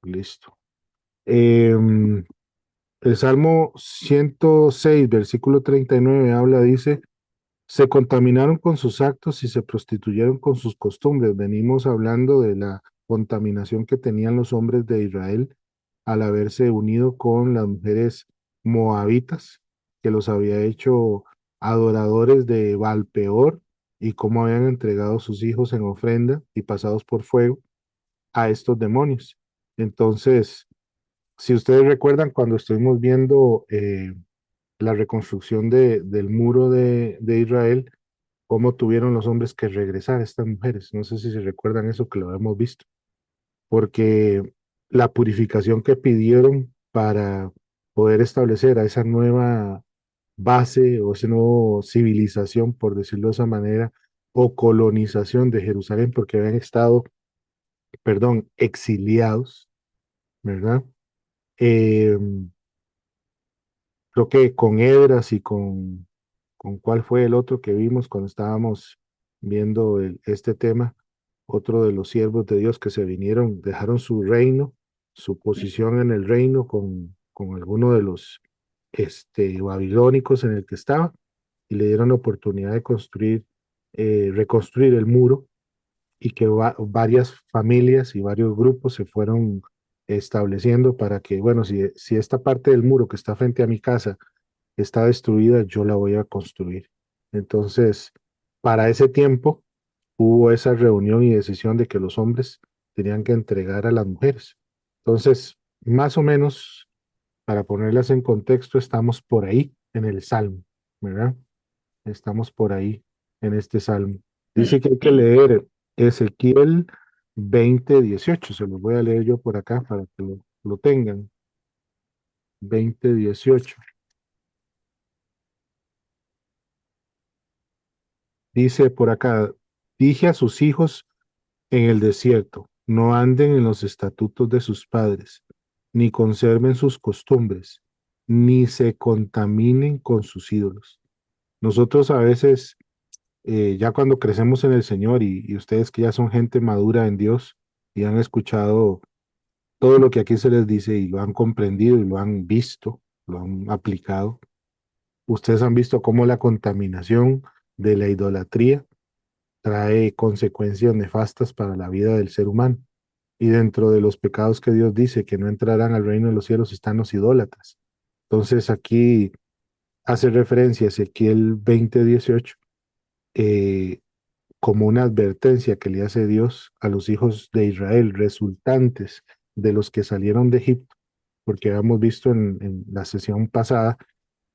Listo. Em, el Salmo 106, versículo 39 habla, dice, se contaminaron con sus actos y se prostituyeron con sus costumbres. Venimos hablando de la contaminación que tenían los hombres de Israel al haberse unido con las mujeres moabitas, que los había hecho adoradores de Baal-peor y cómo habían entregado sus hijos en ofrenda y pasados por fuego a estos demonios. Entonces, si ustedes recuerdan cuando estuvimos viendo la reconstrucción del muro de Israel, cómo tuvieron los hombres que regresar estas mujeres. No sé si se recuerdan eso que lo hemos visto, porque la purificación que pidieron para poder establecer a esa nueva base o esa nueva civilización, por decirlo de esa manera, o colonización de Jerusalén, porque habían estado, perdón, exiliados, ¿verdad? Eh, Creo que con Edras y con cuál fue el otro que vimos cuando estábamos viendo este tema, otro de los siervos de Dios que se vinieron, dejaron su reino, su posición en el reino con alguno de los babilónicos en el que estaba y le dieron la oportunidad de construir, reconstruir el muro y que varias familias y varios grupos se fueron estableciendo para que, bueno, si esta parte del muro que está frente a mi casa está destruida, yo la voy a construir. Entonces, para ese tiempo hubo esa reunión y decisión de que los hombres tenían que entregar a las mujeres. Entonces, más o menos, para ponerlas en contexto, estamos por ahí en el Salmo, ¿verdad? Estamos por ahí en este Salmo. Dice que hay que leer Ezequiel 20:18. Se los voy a leer yo por acá para que lo tengan. 20:18. Dice por acá, dije a sus hijos en el desierto, no anden en los estatutos de sus padres, ni conserven sus costumbres, ni se contaminen con sus ídolos. Nosotros a veces, ya cuando crecemos en el Señor y ustedes que ya son gente madura en Dios y han escuchado todo lo que aquí se les dice y lo han comprendido y lo han visto, lo han aplicado, ustedes han visto cómo la contaminación de la idolatría trae consecuencias nefastas para la vida del ser humano. Y dentro de los pecados que Dios dice que no entrarán al reino de los cielos están los idólatras. Entonces aquí hace referencia a Ezequiel 20:18 eh, como una advertencia que le hace Dios a los hijos de Israel, resultantes de los que salieron de Egipto, porque habíamos visto en la sesión pasada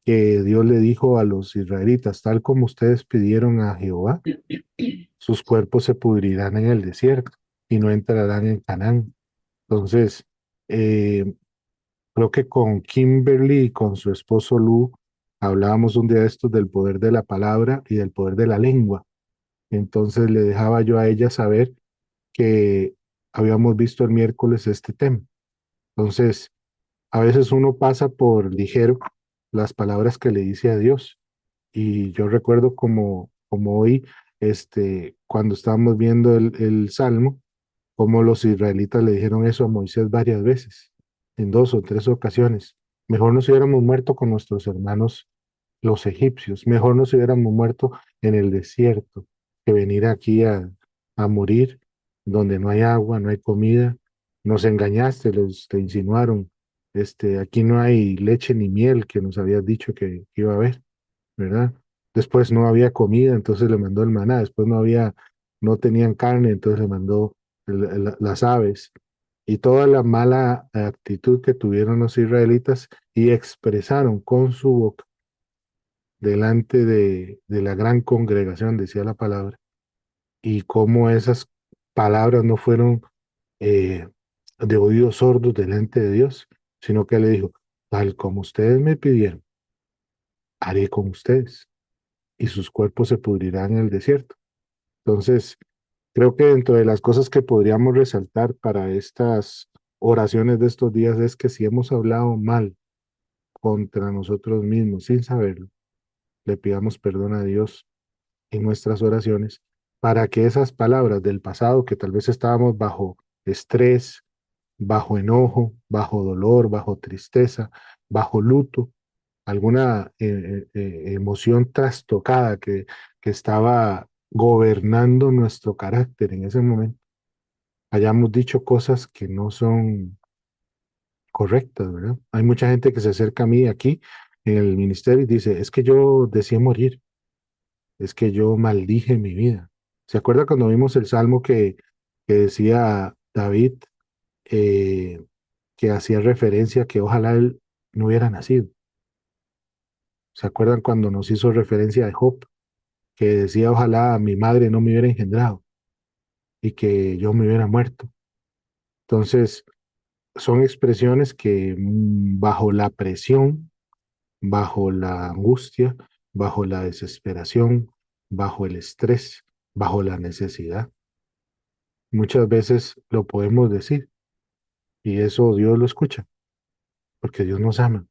que Dios le dijo a los israelitas, tal como ustedes pidieron a Jehová, sus cuerpos se pudrirán en el desierto y no entrarán en Canaán. Entonces, eh, creo que con Kimberly y con su esposo Lu hablábamos un día de estos del poder de la palabra y del poder de la lengua. Entonces le dejaba yo a ella saber que habíamos visto el miércoles este tema. Entonces, a veces uno pasa por ligero las palabras que le dice a Dios. Y yo recuerdo como hoy, cuando estábamos viendo el Salmo, como los israelitas le dijeron eso a Moisés varias veces, en 2 o 3 ocasiones. Mejor nos hubiéramos muerto con nuestros hermanos los egipcios, mejor nos hubiéramos muerto en el desierto que venir aquí a morir donde no hay agua, no hay comida. Nos engañaste, te insinuaron, aquí no hay leche ni miel que nos habías dicho que iba a haber, ¿verdad? Después no había comida, entonces le mandó el maná, después no tenían carne, entonces le mandó las aves y toda la mala actitud que tuvieron los israelitas y expresaron con su boca delante de la gran congregación, decía la palabra, y cómo esas palabras no fueron eh, de oídos sordos delante de Dios, sino que le dijo, tal como ustedes me pidieron, haré con ustedes y sus cuerpos se pudrirán en el desierto. Entonces, creo que dentro de las cosas que podríamos resaltar para estas oraciones de estos días es que si hemos hablado mal contra nosotros mismos sin saberlo, le pidamos perdón a Dios en nuestras oraciones para que esas palabras del pasado, que tal vez estábamos bajo estrés bajo enojo, bajo dolor, bajo tristeza, bajo luto, alguna emoción trastocada que estaba gobernando nuestro carácter en ese momento, hayamos dicho cosas que no son correctas, ¿verdad? Hay mucha gente que se acerca a mí aquí en el ministerio y dice, es que yo deseé morir, es que yo maldije mi vida. ¿Se acuerda cuando vimos el salmo que decía David, eh, que hacía referencia a que ojalá él no hubiera nacido? ¿Se acuerdan cuando nos hizo referencia de Job, que decía ojalá mi madre no me hubiera engendrado y que yo me hubiera muerto? Entonces, son expresiones que bajo la presión, bajo la angustia, bajo la desesperación, bajo el estrés, bajo la necesidad, muchas veces lo podemos decir y eso Dios lo escucha, porque Dios nos ama.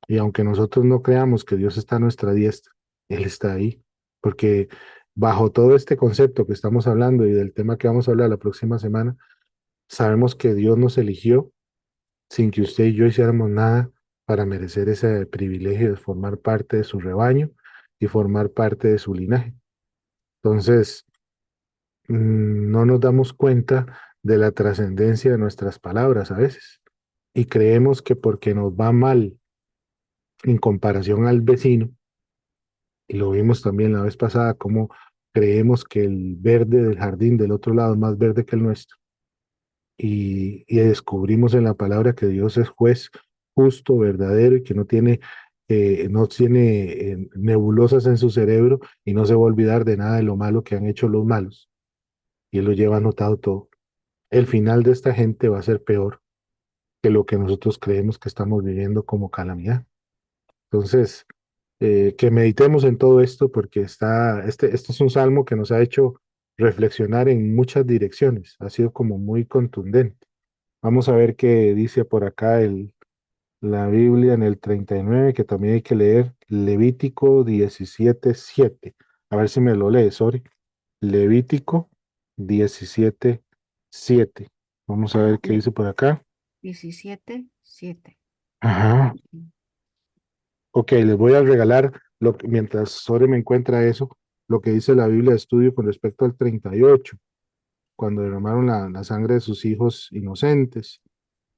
Y aunque nosotros no creamos que Dios está a nuestra diestra, Él está ahí, porque bajo todo este concepto que estamos hablando y del tema que vamos a hablar la próxima semana, sabemos que Dios nos eligió sin que usted y yo hiciéramos nada para merecer ese privilegio de formar parte de su rebaño y formar parte de su linaje. Entonces, no nos damos cuenta de la trascendencia de nuestras palabras a veces y creemos que porque nos va mal en comparación al vecino, y lo vimos también la vez pasada, como creemos que el verde del jardín del otro lado es más verde que el nuestro. Y descubrimos en la palabra que Dios es juez justo, verdadero y que no tiene nebulosas en su cerebro y no se va a olvidar de nada de lo malo que han hecho los malos. Y Él lo lleva anotado todo. El final de esta gente va a ser peor que lo que nosotros creemos que estamos viviendo como calamidad. Entonces, que meditemos en todo esto porque este es un salmo que nos ha hecho reflexionar en muchas direcciones. Ha sido como muy contundente. Vamos a ver qué dice por acá la Biblia en el 39, que también hay que leer Levítico 17:7. A ver si me lo lee, sorry. Levítico 17:7. Vamos a ver qué Le- dice por acá. 17:7. Ajá. Ok, les voy a regalar, mientras Sore me encuentra eso, lo que dice la Biblia de estudio con respecto al 38, cuando derramaron la sangre de sus hijos inocentes.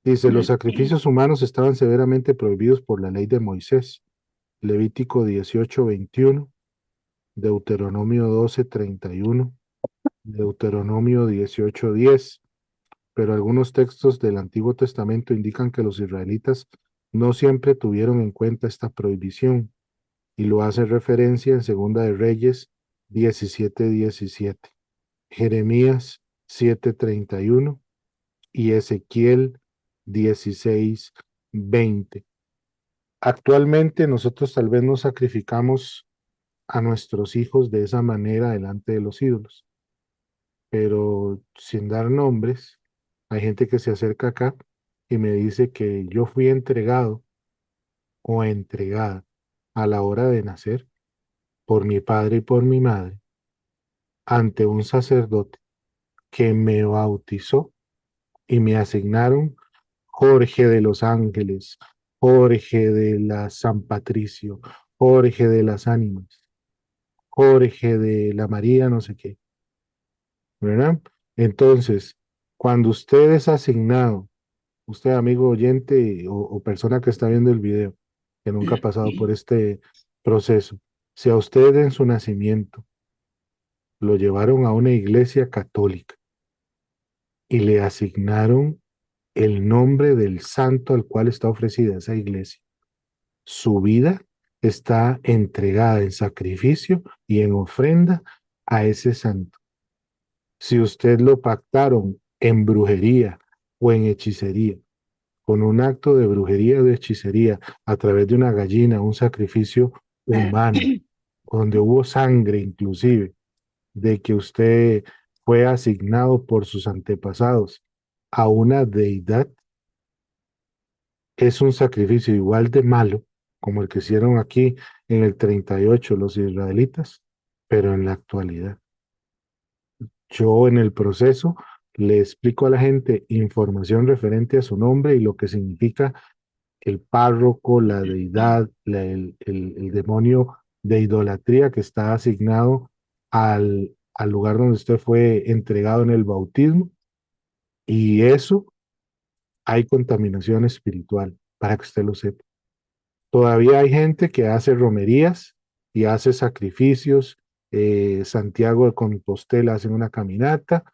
Dice, los sacrificios humanos estaban severamente prohibidos por la ley de Moisés. Levítico 18:21, Deuteronomio 12:31, Deuteronomio 18:10. Pero algunos textos del Antiguo Testamento indican que los israelitas no siempre tuvieron en cuenta esta prohibición y lo hace referencia en Segunda de Reyes 17:17, Jeremías 7:31 y Ezequiel 16:20. Actualmente nosotros tal vez no sacrificamos a nuestros hijos de esa manera delante de los ídolos, pero sin dar nombres, hay gente que se acerca acá y me dice que yo fui entregado o entregada a la hora de nacer por mi padre y por mi madre ante un sacerdote que me bautizó y me asignaron Jorge de los Ángeles, Jorge de la San Patricio, Jorge de las Ánimas, Jorge de la María, no sé qué, ¿verdad? Entonces, cuando usted es asignado, usted amigo oyente o persona que está viendo el video, que nunca ha pasado por este proceso, si a usted en su nacimiento lo llevaron a una iglesia católica y le asignaron el nombre del santo al cual está ofrecida esa iglesia, su vida está entregada en sacrificio y en ofrenda a ese santo. Si usted lo pactaron en brujería o en hechicería, con un acto de brujería o de hechicería a través de una gallina, un sacrificio humano, donde hubo sangre inclusive, de que usted fue asignado por sus antepasados a una deidad, es un sacrificio igual de malo como el que hicieron aquí en el 38 los israelitas, pero en la actualidad. Yo en el proceso le explico a la gente información referente a su nombre y lo que significa el párroco, la deidad, el demonio de idolatría que está asignado al lugar donde usted fue entregado en el bautismo. Y eso hay contaminación espiritual, para que usted lo sepa. Todavía hay gente que hace romerías y hace sacrificios. Santiago de Compostela hacen una caminata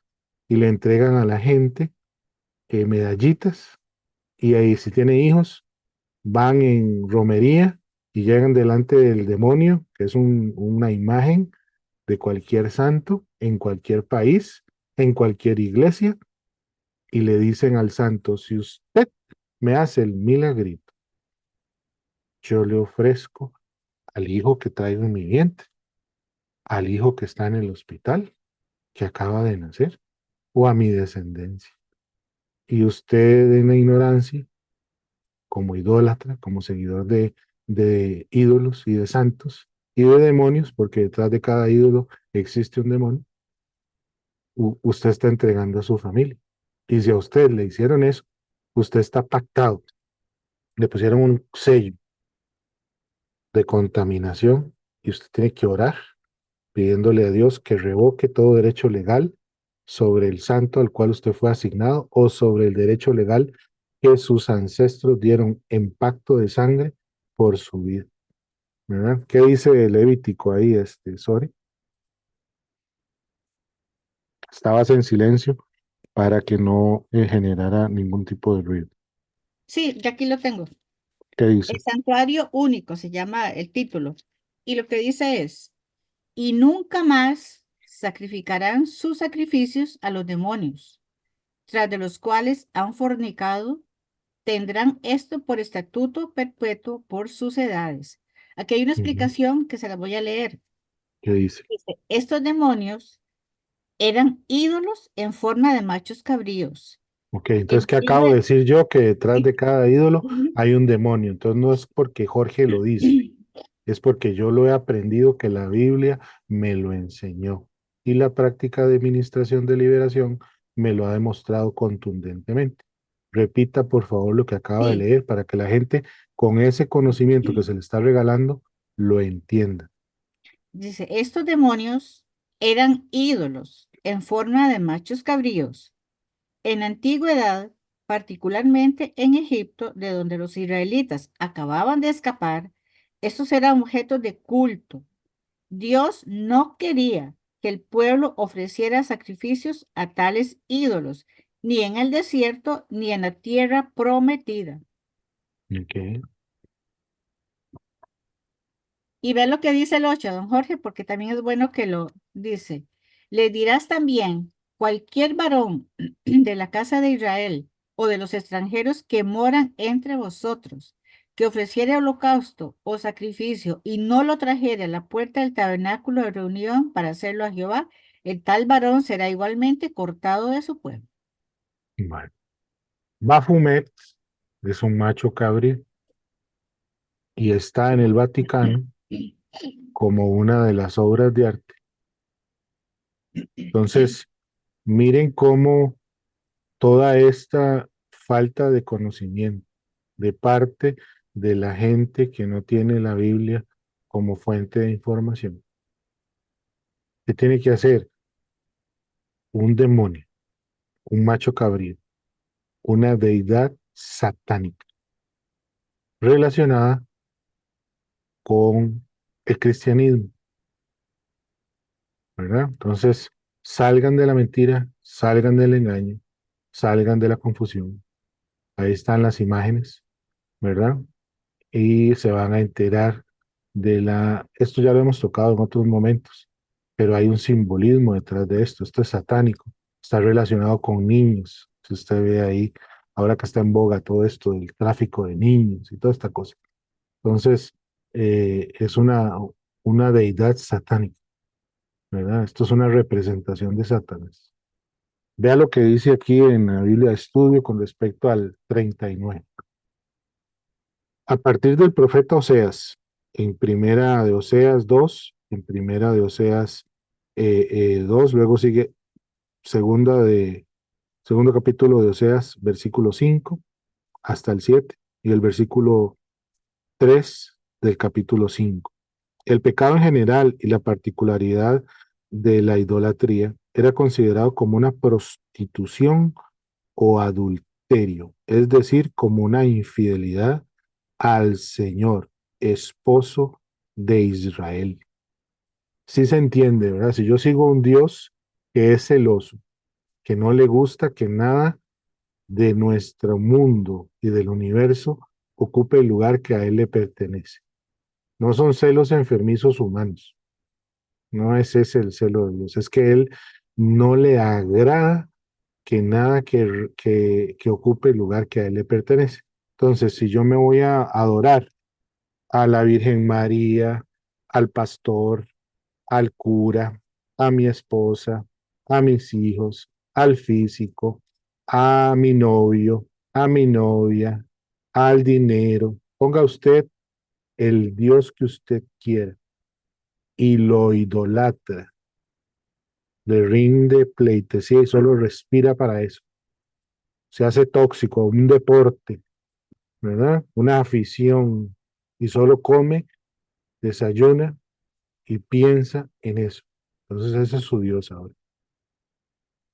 y le entregan a la gente medallitas. Y ahí, si tiene hijos, van en romería y llegan delante del demonio, que es una imagen de cualquier santo en cualquier país, en cualquier iglesia, y le dicen al santo: si usted me hace el milagrito, yo le ofrezco al hijo que traigo en mi vientre, al hijo que está en el hospital, que acaba de nacer, o a mi descendencia. Y usted, en la ignorancia, como idólatra, como seguidor de ídolos y de santos y de demonios, porque detrás de cada ídolo existe un demonio, usted está entregando a su familia. Y si a usted le hicieron eso, usted está pactado, le pusieron un sello de contaminación y usted tiene que orar pidiéndole a Dios que revoque todo derecho legal sobre el santo al cual usted fue asignado o sobre el derecho legal que sus ancestros dieron en pacto de sangre por su vida. ¿Verdad? ¿Qué dice el Levítico ahí, Sori? Estabas en silencio para que no generara ningún tipo de ruido. Sí, ya aquí lo tengo. ¿Qué El dice? santuario único se llama el título. Y lo que dice es, y nunca más sacrificarán sus sacrificios a los demonios, tras de los cuales han fornicado, tendrán esto por estatuto perpetuo por sus edades. Aquí hay una Ujú. explicación que se la voy a leer. ¿Qué dice? Dice, estos demonios eran ídolos en forma de machos cabríos. Ok, entonces, En ¿qué acabo de decir yo? Que detrás de cada ídolo Ujú. hay un demonio. Entonces, no es porque Jorge lo dice, es porque yo lo he aprendido, que la Biblia me lo enseñó. Y la práctica de administración de liberación me lo ha demostrado contundentemente. Repita, por favor, lo que acaba de Sí, leer para que la gente, con ese conocimiento que se le está regalando, lo entienda. dice, estos demonios eran ídolos en forma de machos cabríos. En la antigüedad, particularmente en Egipto, de donde los israelitas acababan de escapar, estos eran objetos de culto. Dios no quería que el pueblo ofreciera sacrificios a tales ídolos, ni en el desierto, ni en la tierra prometida. Ok. Y ve lo que dice el 8, don Jorge, porque también es bueno que lo dice. Le dirás también, cualquier varón de la casa de Israel o de los extranjeros que moran entre vosotros, que ofreciere holocausto o sacrificio y no lo trajere a la puerta del tabernáculo de reunión para hacerlo a Jehová, el tal varón será igualmente cortado de su pueblo. Bueno. Baphomet es un macho cabrío y está en el Vaticano como una de las obras de arte. Entonces, miren cómo toda esta falta de conocimiento de parte de la gente que no tiene la Biblia como fuente de información, que tiene que hacer un demonio, un macho cabrío, una deidad satánica relacionada con el cristianismo, ¿verdad? Entonces, salgan de la mentira, salgan del engaño, salgan de la confusión. Ahí están las imágenes, ¿verdad? Y se van a enterar esto ya lo hemos tocado en otros momentos, pero hay un simbolismo detrás de esto. Esto es satánico, está relacionado con niños. Si usted ve ahí, ahora que está en boga todo esto del tráfico de niños y toda esta cosa. Entonces, es una deidad satánica, ¿verdad? Esto es una representación de Satanás. Vea lo que dice aquí en la Biblia de Estudio con respecto al 39. A partir del profeta Oseas, en primera de Oseas 2, en primera de Oseas 2, luego sigue segunda Segundo capítulo de Oseas, versículo 5 hasta el 7 y el versículo 3 del capítulo 5. El pecado en general y la particularidad de la idolatría era considerado como una prostitución o adulterio, es decir, como una infidelidad al Señor, esposo de Israel. Sí se entiende, ¿verdad? Si yo sigo un Dios que es celoso, que no le gusta que nada de nuestro mundo y del universo ocupe el lugar que a Él le pertenece. No son celos enfermizos humanos, no es ese el celo de Dios, es que Él no le agrada que nada que ocupe el lugar que a Él le pertenece. Entonces, si yo me voy a adorar a la Virgen María, al pastor, al cura, a mi esposa, a mis hijos, al físico, a mi novio, a mi novia, al dinero. Ponga usted el Dios que usted quiera y lo idolatra, le rinde pleitesía y solo respira para eso. Se hace tóxico, un deporte, ¿verdad? Una afición y solo come, desayuna y piensa en eso. Entonces ese es su Dios ahora.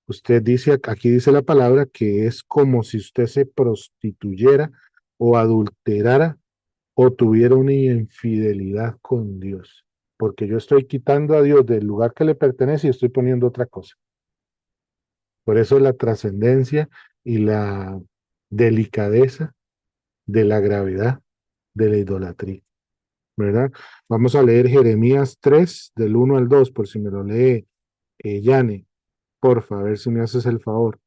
Usted dice, aquí dice la palabra que es como si usted se prostituyera o adulterara o tuviera una infidelidad con Dios. Porque yo estoy quitando a Dios del lugar que le pertenece y estoy poniendo otra cosa. Por eso la trascendencia y la delicadeza de la gravedad de la idolatría, ¿verdad? Vamos a leer Jeremías 3, del 1 al 2, por si me lo lee Yane, porfa, a ver si me haces el favor.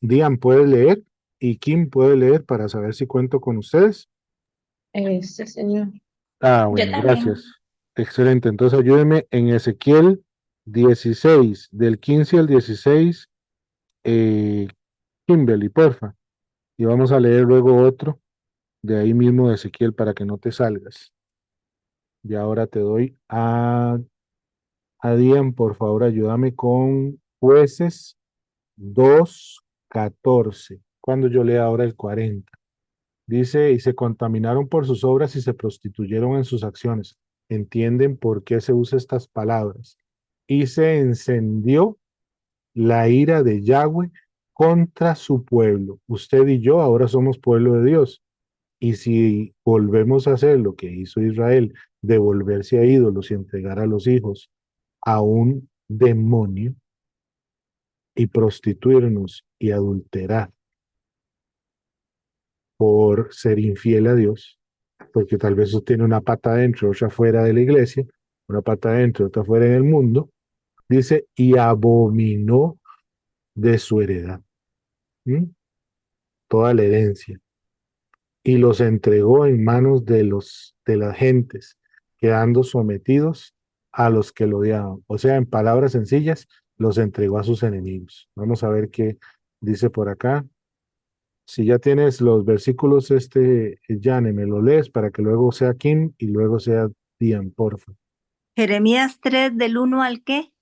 Dian puede leer y Kim puede leer para saber si cuento con ustedes. Este señor. Ah, Yo bueno, también. gracias. Excelente. Entonces ayúdeme en Ezequiel 16, del 15 al 16, eh, Kimberly, porfa. Y vamos a leer luego otro de ahí mismo de Ezequiel para que no te salgas. Y ahora te doy a Dian, por favor, ayúdame con Jueces 2:14. Cuando yo lea ahora el 40. Dice, y se contaminaron por sus obras y se prostituyeron en sus acciones. ¿Entienden por qué se usa estas palabras? Y se encendió la ira de Yahweh contra su pueblo. Usted y yo ahora somos pueblo de Dios. Y si volvemos a hacer lo que hizo Israel, devolverse a ídolos y entregar a los hijos a un demonio y prostituirnos y adulterar por ser infiel a Dios, porque tal vez usted tiene una pata adentro, otra fuera de la iglesia, una pata adentro, otra fuera en el mundo, dice, y abominó de su heredad, ¿m? Toda la herencia, y los entregó en manos de las gentes, quedando sometidos a los que lo odiaban. O sea, en palabras sencillas, los entregó a sus enemigos. Vamos a ver qué dice por acá. Si ya tienes los versículos, Jane, me lo lees para que luego sea Kim y luego sea Dian, porfa. Jeremías 3 del 1 al ¿qué?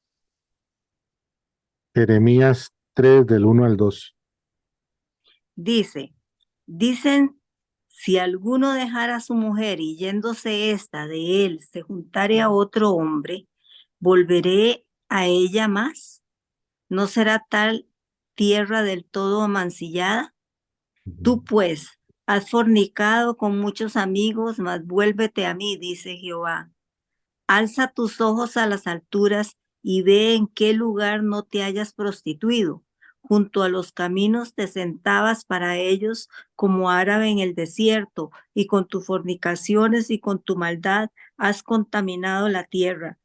Jeremías 3 del 1 al 2. Dicen, si alguno dejara a su mujer y yéndose ésta de él, se juntare a otro hombre, ¿volveré a ella más? ¿No será tal tierra del todo mancillada? Tú pues has fornicado con muchos amigos, mas vuélvete a mí, dice Jehová. Alza tus ojos a las alturas y ve en qué lugar no te hayas prostituido. Junto a los caminos te sentabas para ellos como árabe en el desierto, y con tus fornicaciones y con tu maldad has contaminado la tierra.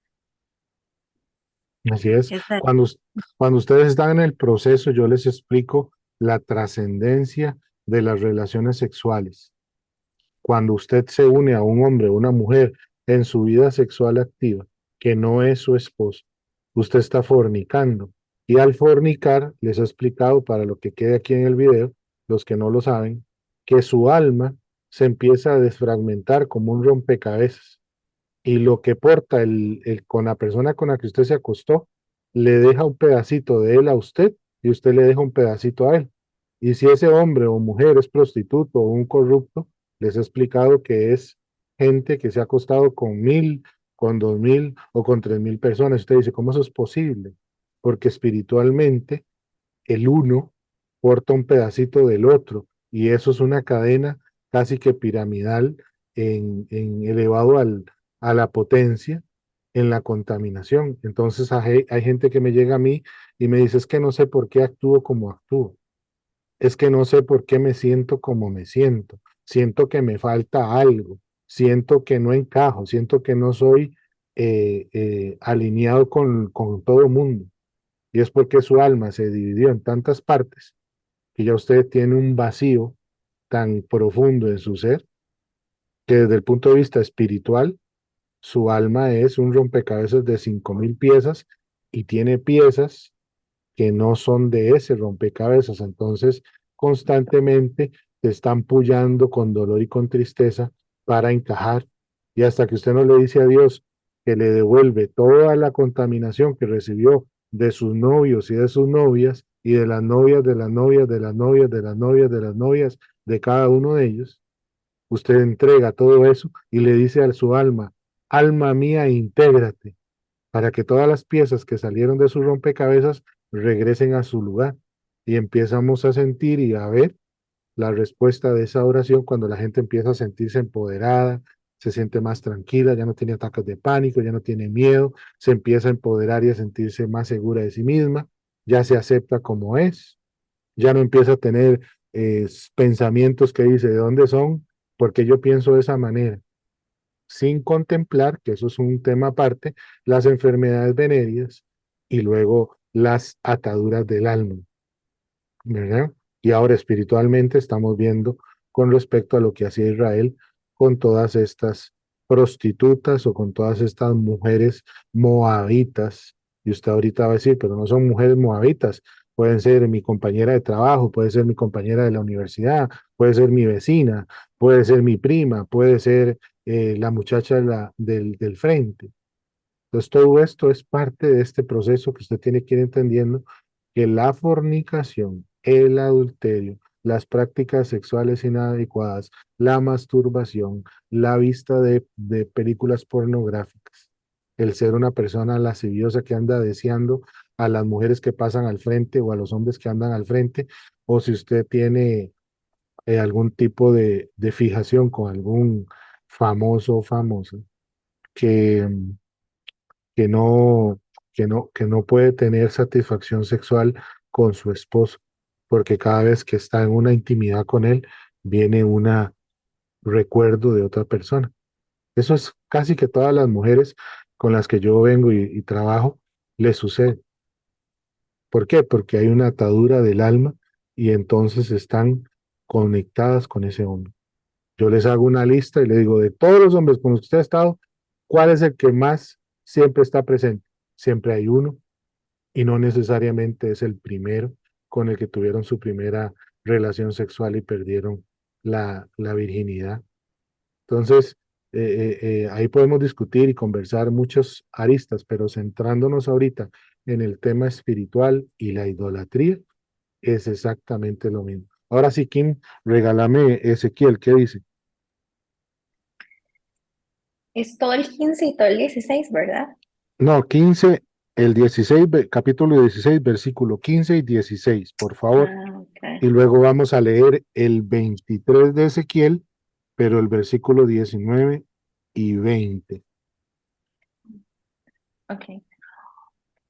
Así es. Esa- Cuando ustedes están en el proceso, yo les explico la trascendencia de las relaciones sexuales. Cuando usted se une a un hombre o una mujer en su vida sexual activa, que no es su esposo, usted está fornicando. Y al fornicar, les he explicado para lo que quede aquí en el video, los que no lo saben, que su alma se empieza a desfragmentar como un rompecabezas. Y lo que porta con la persona con la que usted se acostó, le deja un pedacito de él a usted y usted le deja un pedacito a él. Y si ese hombre o mujer es prostituto o un corrupto, les he explicado que es gente que se ha acostado con 1,000, con 2,000 o con 3,000 personas. Usted dice, ¿cómo eso es posible? Porque espiritualmente el uno porta un pedacito del otro y eso es una cadena casi que piramidal elevado a la potencia en la contaminación. Entonces hay gente que me llega a mí y me dice, es que no sé por qué actúo como actúo, es que no sé por qué me siento como me siento, siento que me falta algo, siento que no encajo, siento que no soy alineado con todo el mundo. Y es porque su alma se dividió en tantas partes que ya usted tiene un vacío tan profundo en su ser que desde el punto de vista espiritual, su alma es un rompecabezas de 5,000 piezas y tiene piezas que no son de ese rompecabezas. Entonces, constantemente te están pullando con dolor y con tristeza para encajar. Y hasta que usted no le dice a Dios que le devuelve toda la contaminación que recibió de sus novios y de sus novias y de las novias, de las novias, de las novias, de las novias, de las novias, de cada uno de ellos, usted entrega todo eso y le dice a su alma, alma mía, intégrate para que todas las piezas que salieron de su rompecabezas regresen a su lugar. Y empezamos a sentir y a ver la respuesta de esa oración cuando la gente empieza a sentirse empoderada, se siente más tranquila, ya no tiene ataques de pánico, ya no tiene miedo, se empieza a empoderar y a sentirse más segura de sí misma, ya se acepta como es, ya no empieza a tener pensamientos que dice, ¿de dónde son? Porque yo pienso de esa manera sin contemplar, que eso es un tema aparte, las enfermedades venéreas y luego las ataduras del alma, ¿verdad? Y ahora espiritualmente estamos viendo con respecto a lo que hacía Israel con todas estas prostitutas o con todas estas mujeres moabitas. Y usted ahorita va a decir, pero no son mujeres moabitas, pueden ser mi compañera de trabajo, puede ser mi compañera de la universidad, puede ser mi vecina, puede ser mi prima, puede ser la muchacha del frente. Entonces, todo esto es parte de este proceso que usted tiene que ir entendiendo que la fornicación, el adulterio, las prácticas sexuales inadecuadas, la masturbación, la vista de películas pornográficas, el ser una persona lasciviosa que anda deseando a las mujeres que pasan al frente o a los hombres que andan al frente, o si usted tiene algún tipo de fijación con algún famoso o famosa que que no, que no puede tener satisfacción sexual con su esposo, porque cada vez que está en una intimidad con él, viene un recuerdo de otra persona. Eso es casi que todas las mujeres con las que yo vengo y trabajo, les sucede. ¿Por qué? Porque hay una atadura del alma y entonces están conectadas con ese hombre. Yo les hago una lista y le digo, de todos los hombres con los que usted ha estado, ¿cuál es el que más siempre está presente? Siempre hay uno y no necesariamente es el primero con el que tuvieron su primera relación sexual y perdieron la virginidad. Entonces, ahí podemos discutir y conversar muchas aristas, pero centrándonos ahorita en el tema espiritual y la idolatría, es exactamente lo mismo. Ahora sí, Kim, regálame Ezequiel, ¿qué dice? Es todo el 15 y todo el 16, ¿verdad? No, 15, el 16, capítulo 16, versículo 15 y 16, por favor. Ah, Y ok. luego vamos a leer el 23 de Ezequiel, pero el versículo 19 y 20. Ok.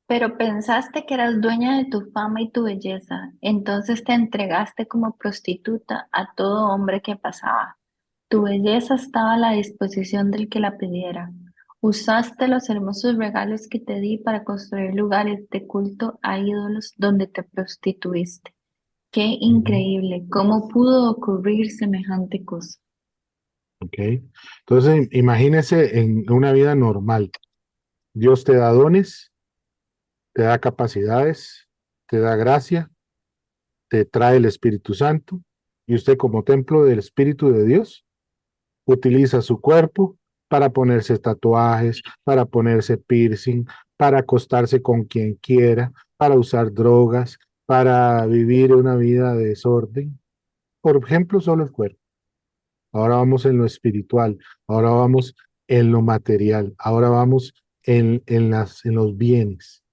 Pero pensaste que eras dueña de tu fama y tu belleza, entonces te entregaste como prostituta a todo hombre que pasaba. Tu belleza estaba a la disposición del que la pidiera. Usaste los hermosos regalos que te di para construir lugares de culto a ídolos donde te prostituiste. Qué Ujú. increíble, ¿cómo pudo ocurrir semejante cosa? ¿Ok? Entonces, imagínese en una vida normal. Dios te da dones, te da capacidades, te da gracia, te trae el Espíritu Santo, y usted como templo del Espíritu de Dios utiliza su cuerpo para ponerse tatuajes, para ponerse piercing, para acostarse con quien quiera, para usar drogas, para vivir una vida de desorden. Por ejemplo, solo el cuerpo. Ahora vamos en lo espiritual, ahora vamos en lo material, ahora vamos en los bienes.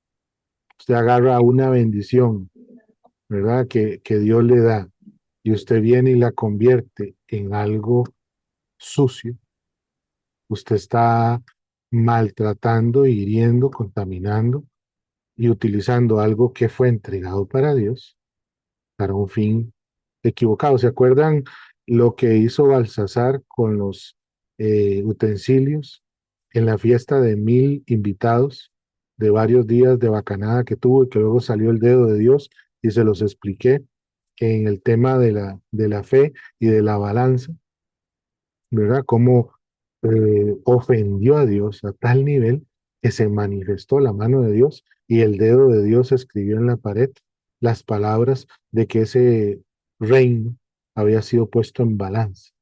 Usted agarra una bendición, ¿verdad? Que Dios le da y usted viene y la convierte en algo sucio. Usted está maltratando, hiriendo, contaminando y utilizando algo que fue entregado para Dios para un fin equivocado. ¿Se acuerdan lo que hizo Balsasar con los utensilios en la fiesta de 1000 invitados de varios días de bacanada que tuvo y que luego salió el dedo de Dios y se los expliqué en el tema de la fe y de la balanza, ¿verdad? Cómo ofendió a Dios a tal nivel que se manifestó la mano de Dios y el dedo de Dios escribió en la pared las palabras de que ese reino había sido puesto en balanza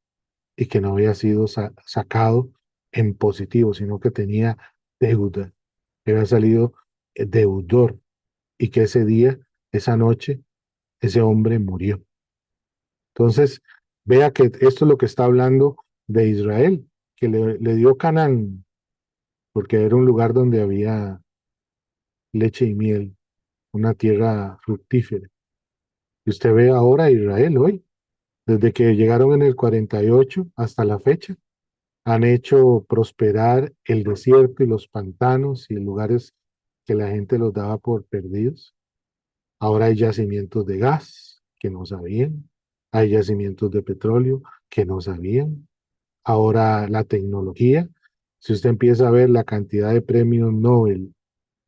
y que no había sido sacado en positivo, sino que tenía deuda, que había salido deudor y que ese día, esa noche, ese hombre murió. Entonces, vea que esto es lo que está hablando de Israel, que le dio Canaán, porque era un lugar donde había leche y miel, una tierra fructífera. Y usted ve ahora a Israel hoy, desde que llegaron en el 48 hasta la fecha, han hecho prosperar el desierto y los pantanos y lugares que la gente los daba por perdidos. Ahora hay yacimientos de gas que no sabían, hay yacimientos de petróleo que no sabían. Ahora la tecnología, si usted empieza a ver la cantidad de premios Nobel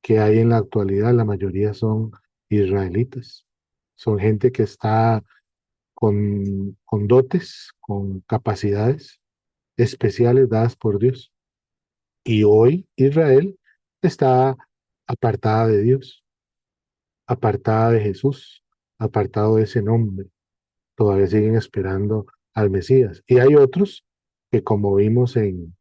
que hay en la actualidad, la mayoría son israelitas. Son gente que está con dotes, con capacidades especiales dadas por Dios. Y hoy Israel está apartada de Dios, apartada de Jesús, apartado de ese nombre. Todavía siguen esperando al Mesías. Y hay otros que, como vimos en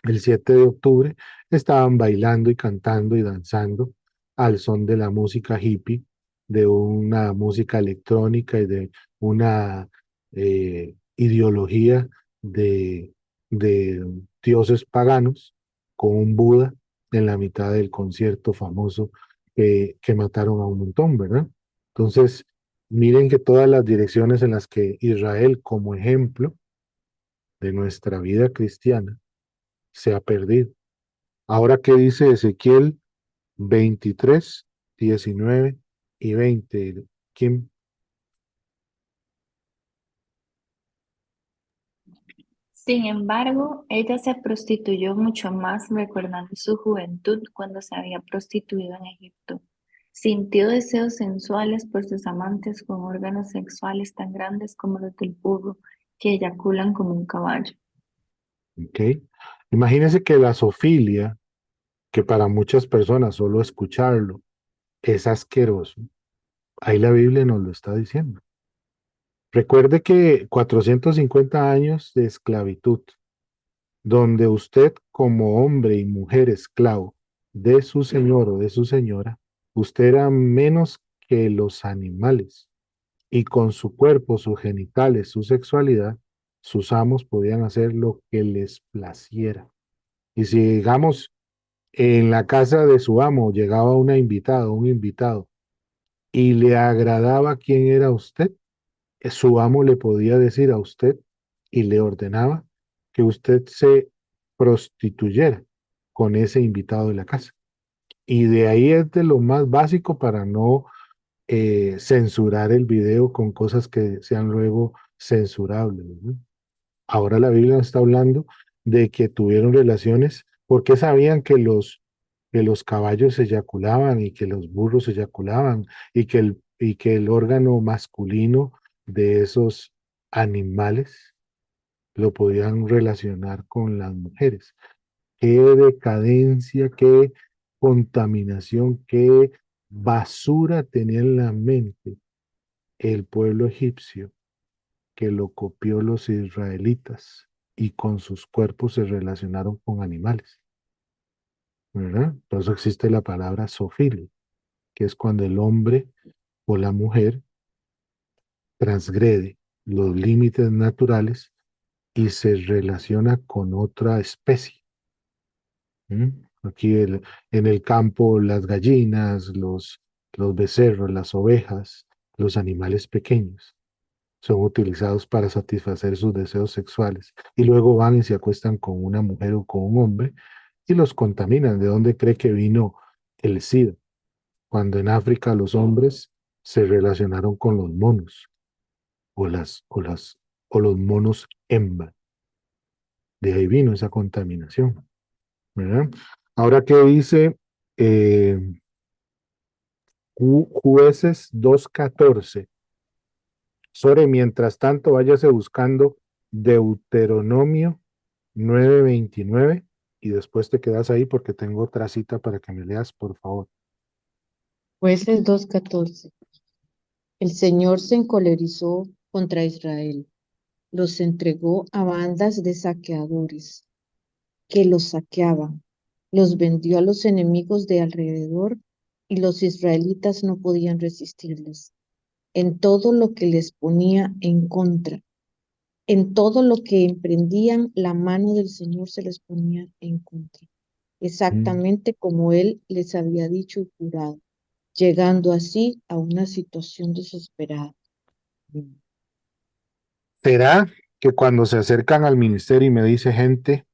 el 7 de octubre, estaban bailando y cantando y danzando al son de la música hippie, de una música electrónica y de una ideología de dioses paganos con un Buda en la mitad del concierto famoso que mataron a un montón, ¿verdad? Entonces, miren que todas las direcciones en las que Israel, como ejemplo de nuestra vida cristiana, se ha perdido. Ahora, ¿qué dice Ezequiel 23, 19 y 20? Kim, Sin embargo, ella se prostituyó mucho más recordando su juventud cuando se había prostituido en Egipto. Sintió deseos sensuales por sus amantes con órganos sexuales tan grandes como los del burro, que eyaculan como un caballo. ¿ok? Imagínense que la zoofilia, que para muchas personas solo escucharlo es asqueroso, ahí la Biblia nos lo está diciendo. Recuerde que 450 años de esclavitud, donde usted como hombre y mujer esclavo de su señor o de su señora, usted era menos que los animales y con su cuerpo, sus genitales, su sexualidad, sus amos podían hacer lo que les placiera. Y si digamos en la casa de su amo llegaba una invitada, un invitado, y le agradaba quién era usted, su amo le podía decir a usted y le ordenaba que usted se prostituyera con ese invitado de la casa. Y de ahí es de lo más básico para no censurar el video con cosas que sean luego censurables, ¿no? Ahora la Biblia está hablando de que tuvieron relaciones porque sabían que los caballos eyaculaban y que los burros eyaculaban y que el órgano masculino de esos animales lo podían relacionar con las mujeres. Qué decadencia, qué contaminación, qué basura tenía en la mente el pueblo egipcio que lo copió los israelitas y con sus cuerpos se relacionaron con animales, ¿verdad? Por eso existe la palabra zoofilia, que es cuando el hombre o la mujer transgrede los límites naturales y se relaciona con otra especie. ¿Mm? Aquí en el campo las gallinas, los becerros, las ovejas, los animales pequeños son utilizados para satisfacer sus deseos sexuales y luego van y se acuestan con una mujer o con un hombre y los contaminan. ¿De dónde cree que vino el SIDA? Cuando en África los hombres se relacionaron con los monos o los monos hembra. De ahí vino esa contaminación, ¿verdad? Ahora, ¿qué dice eh, Jueces 2:14? Sore, mientras tanto, váyase buscando Deuteronomio 9:29 y después te quedas ahí porque tengo otra cita para que me leas, por favor. Jueces 2:14. El Señor se encolerizó contra Israel, los entregó a bandas de saqueadores que los saqueaban, los vendió a los enemigos de alrededor y los israelitas no podían resistirles. En todo lo que les ponía en contra, en todo lo que emprendían, la mano del Señor se les ponía en contra, Mm. exactamente como Él les había dicho y jurado, llegando así a una situación desesperada. ¿Será que cuando se acercan al ministerio y me dice gente,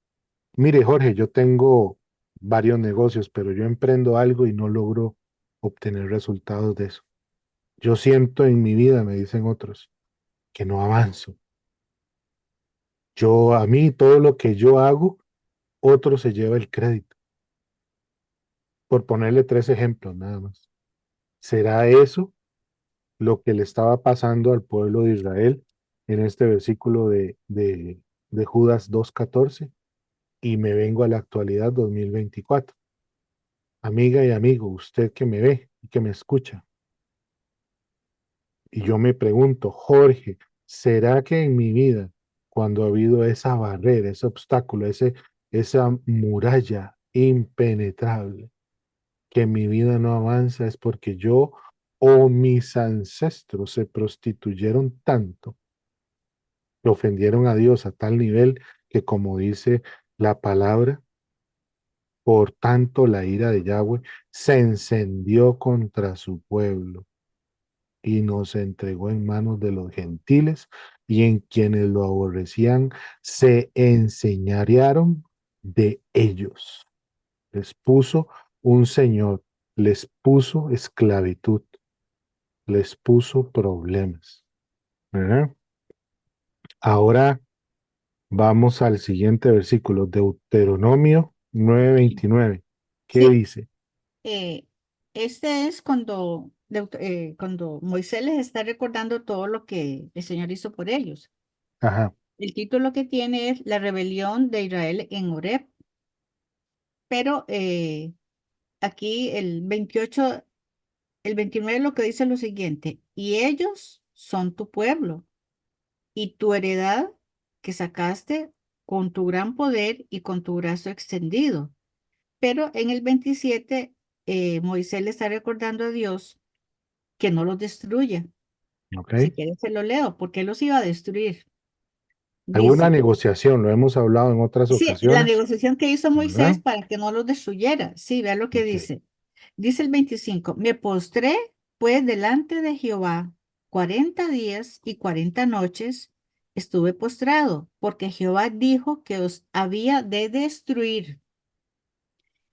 mire Jorge, yo tengo varios negocios, pero yo emprendo algo y no logro obtener resultados de eso? Yo siento en mi vida, me dicen otros, que no avanzo. A mí, todo lo que yo hago, otro se lleva el crédito. Por ponerle 3 ejemplos nada más. ¿Será eso lo que le estaba pasando al pueblo de Israel en este versículo de Judas 2:14? Y me vengo a la actualidad 2024. Amiga y amigo, usted que me ve y que me escucha, y yo me pregunto, Jorge, ¿será que en mi vida, cuando ha habido esa barrera, ese obstáculo, esa muralla impenetrable, que mi vida no avanza, es porque yo o mis ancestros se prostituyeron tanto, que ofendieron a Dios a tal nivel que, como dice la palabra, por tanto la ira de Yahweh se encendió contra su pueblo y nos entregó en manos de los gentiles y en quienes lo aborrecían se enseñarearon de ellos. Les puso un señor, les puso esclavitud, les puso problemas. ¿Verdad? Ahora vamos al siguiente versículo, Deuteronomio 9:29. ¿Qué Sí, dice? eh, este es cuando Moisés les está recordando todo lo que el Señor hizo por ellos. Ajá, El título que tiene es La rebelión de Israel en Horeb, pero aquí el 29 lo que dice es lo siguiente, y ellos son tu pueblo y tu heredad que sacaste con tu gran poder y con tu brazo extendido. Pero en el 27, Moisés le está recordando a Dios que no los destruya. ok. Si quieres, se lo leo, porque él los iba a destruir. Hay una Dice, negociación, lo hemos hablado en otras sí, la ocasiones, negociación que hizo ¿verdad? Moisés para que no los destruyera. Sí, vea lo que Ok. dice. Dice el 25, me postré pues delante de Jehová 40 días y 40 noches estuve postrado, porque Jehová dijo que os había de destruir.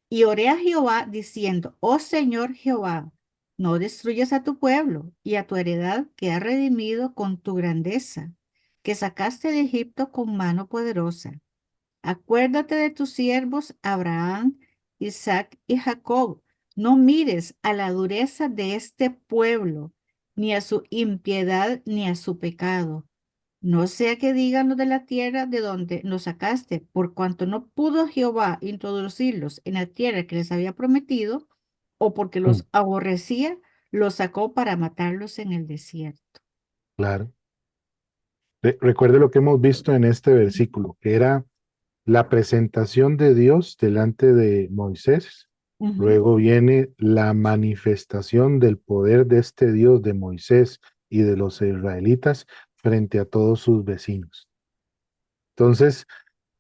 Y oré a Jehová diciendo, oh Señor Jehová, no destruyas a tu pueblo y a tu heredad que has redimido con tu grandeza, que sacaste de Egipto con mano poderosa. Acuérdate de tus siervos Abraham, Isaac y Jacob. No mires a la dureza de este pueblo, ni a su impiedad, ni a su pecado. No sea que digan los de la tierra de donde nos sacaste, por cuanto no pudo Jehová introducirlos en la tierra que les había prometido, o porque Mm, los aborrecía, los sacó para matarlos en el desierto. claro. Recuerde lo que hemos visto en este versículo, que era la presentación de Dios delante de Moisés Ujú. Luego viene la manifestación del poder de este Dios de Moisés y de los israelitas frente a todos sus vecinos. Entonces,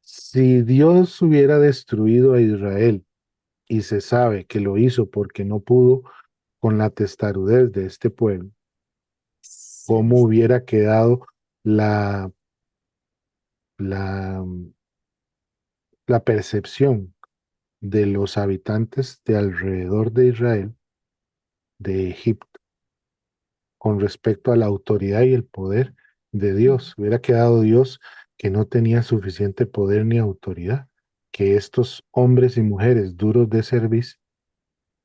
si Dios hubiera destruido a Israel y se sabe que lo hizo porque no pudo con la testarudez de este pueblo, ¿cómo hubiera quedado la, la, la percepción de los habitantes de alrededor de Israel, de Egipto, con respecto a la autoridad y el poder de Dios? Hubiera quedado Dios que no tenía suficiente poder ni autoridad, que estos hombres y mujeres duros de cerviz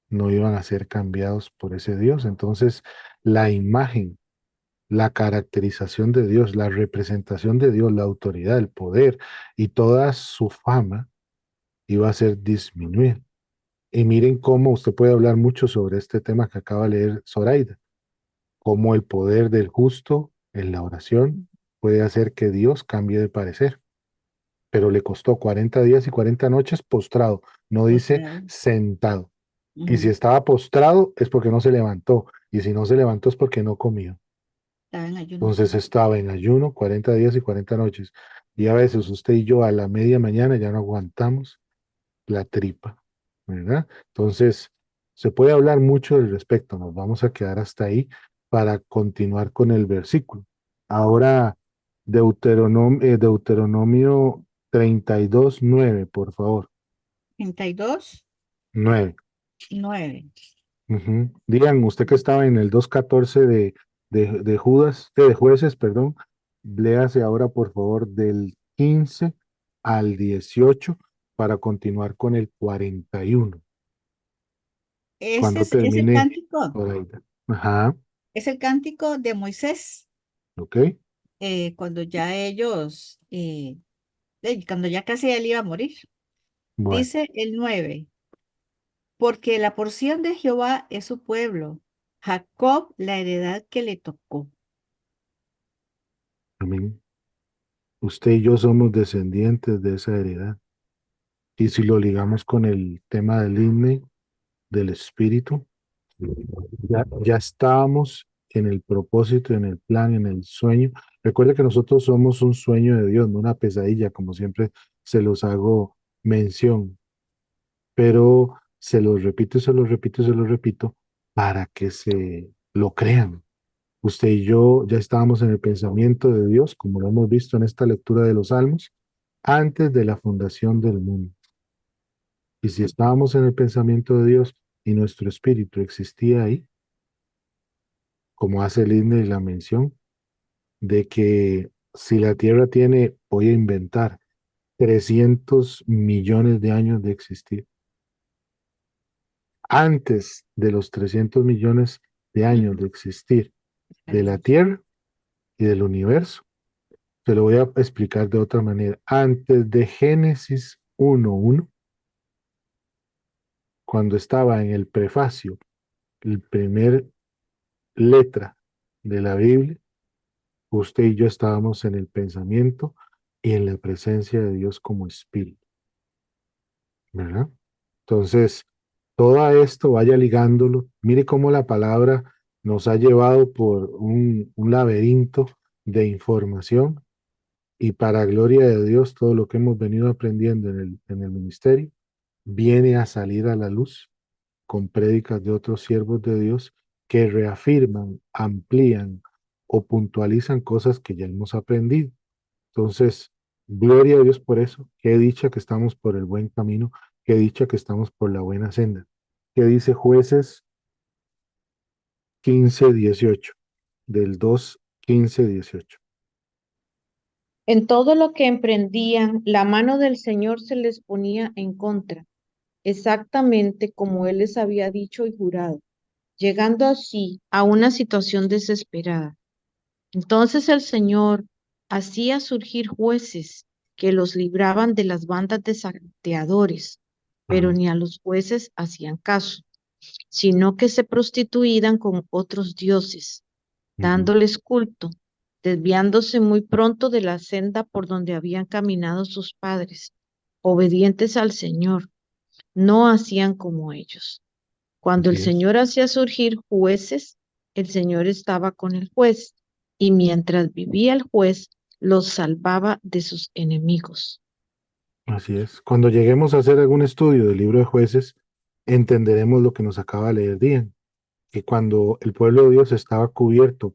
no iban a ser cambiados por ese Dios. Entonces, la imagen, la caracterización de Dios, la representación de Dios, la autoridad, el poder y toda su fama iba a ser disminuida. Y miren cómo usted puede hablar mucho sobre este tema que acaba de leer Zoraida, cómo el poder del justo en la oración puede hacer que Dios cambie de parecer. Pero le costó 40 días y 40 noches postrado, no dice Postrado. sentado. Y si Ujú. estaba postrado es porque no se levantó, y si no se levantó es porque no comió. Estaba en ayuno, Entonces sí. estaba en ayuno 40 días y 40 noches. Y a veces usted y yo a la media mañana ya no aguantamos la tripa, ¿verdad? Entonces, se puede hablar mucho del respecto. Nos vamos a quedar hasta ahí para continuar con el versículo. Ahora, Deuteronomio 32:9, por favor. 32, 9. 9. Ujú. Digan, usted que estaba en el 2:14 de Judas, de jueces, perdón, léase ahora por favor del 15 al 18 para continuar con el 41. Ese Cuando es el termine cántico. por ahí. Ajá, Es el cántico de Moisés, ok. cuando ya ellos, cuando ya casi él iba a morir. Bueno, Dice el 9, porque la porción de Jehová es su pueblo, Jacob la heredad que le tocó. amén. Usted y yo somos descendientes de esa heredad. Y si lo ligamos con el tema del himne, del espíritu, ya estábamos en el propósito, en el plan, en el sueño. Recuerde que nosotros somos un sueño de Dios, no una pesadilla, como siempre se los hago mención, pero se los repito y se los repito y se los repito para que se lo crean. Usted y yo ya estábamos en el pensamiento de Dios, como lo hemos visto en esta lectura de los Salmos, antes de la fundación del mundo. Y si estábamos en el pensamiento de Dios y nuestro espíritu existía ahí, como hace el himno y la mención, de que si la Tierra tiene, voy a inventar, 300 millones de años de existir, antes de los 300 millones de años Ujú. de existir de la Parece. Tierra y del universo, se lo voy a explicar de otra manera. Antes de Génesis 1:1, cuando estaba en el prefacio, el primer letra de la Biblia, usted y yo estábamos en el pensamiento y en la presencia de Dios como espíritu, ¿verdad? Entonces, todo esto vaya ligándolo. Mire cómo la palabra nos ha llevado por un laberinto de información y para gloria de Dios, todo lo que hemos venido aprendiendo en el ministerio viene a salir a la luz con prédicas de otros siervos de Dios que reafirman, amplían o puntualizan cosas que ya hemos aprendido. Entonces, gloria a Dios por eso. Qué dicha que estamos por el buen camino, qué dicha que estamos por la buena senda. ¿Qué dice Jueces 15:18? Del 2:15-18. En todo lo que emprendían, la mano del Señor se les ponía en contra, exactamente como Él les había dicho y jurado, llegando así a una situación desesperada. Entonces el Señor hacía surgir jueces que los libraban de las bandas de salteadores, pero Amén. ni a los jueces hacían caso, sino que se prostituían con otros dioses, Ujú. dándoles culto, desviándose muy pronto de la senda por donde habían caminado sus padres, obedientes al Señor. no hacían como ellos. Cuando el Así es. Señor hacía surgir jueces, el Señor estaba con el juez, y mientras vivía el juez, los salvaba de sus enemigos. Así es. Cuando lleguemos a hacer algún estudio del libro de jueces, entenderemos lo que nos acaba de leer Díaz, que cuando el pueblo de Dios estaba cubierto,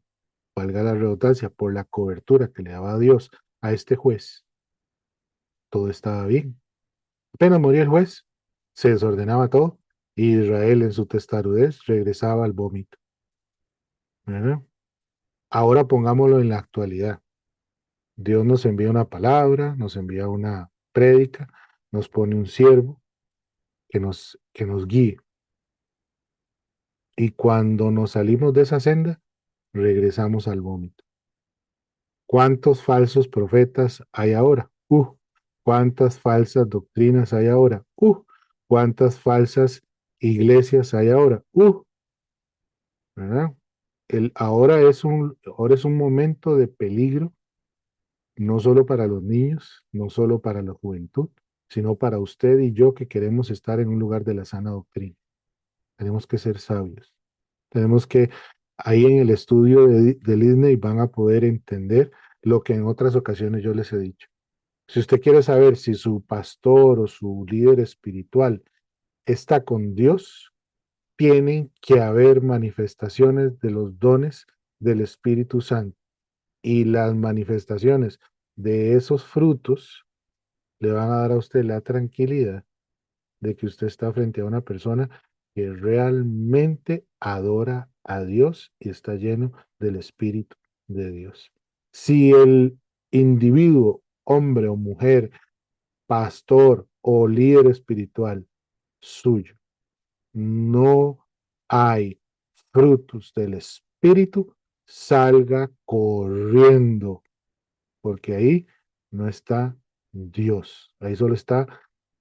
valga la redundancia, por la cobertura que le daba Dios a este juez, todo estaba bien. Apenas moría el juez, se desordenaba todo y Israel en su testarudez regresaba al vómito. ¿Verdad? Ahora pongámoslo en la actualidad. Dios nos envía una palabra, nos envía una prédica, nos pone un siervo que nos guíe. Y cuando nos salimos de esa senda, regresamos al vómito. ¿Cuántos falsos profetas hay ahora? ¿Cuántas falsas doctrinas hay ahora? ¿Cuántas falsas iglesias hay ahora? ¿Verdad? Ahora es un momento de peligro, no solo para los niños, no solo para la juventud, sino para usted y yo que queremos estar en un lugar de la sana doctrina. Tenemos que ser sabios. Tenemos que, ahí en el estudio del Disney van a poder entender lo que en otras ocasiones yo les he dicho. Si usted quiere saber si su pastor o su líder espiritual está con Dios, tienen que haber manifestaciones de los dones del Espíritu Santo. Y las manifestaciones de esos frutos le van a dar a usted la tranquilidad de que usted está frente a una persona que realmente adora a Dios y está lleno del Espíritu de Dios. Si el individuo, hombre o mujer, pastor o líder espiritual suyo, no hay frutos del Espíritu, salga corriendo, porque ahí no está Dios. Ahí solo está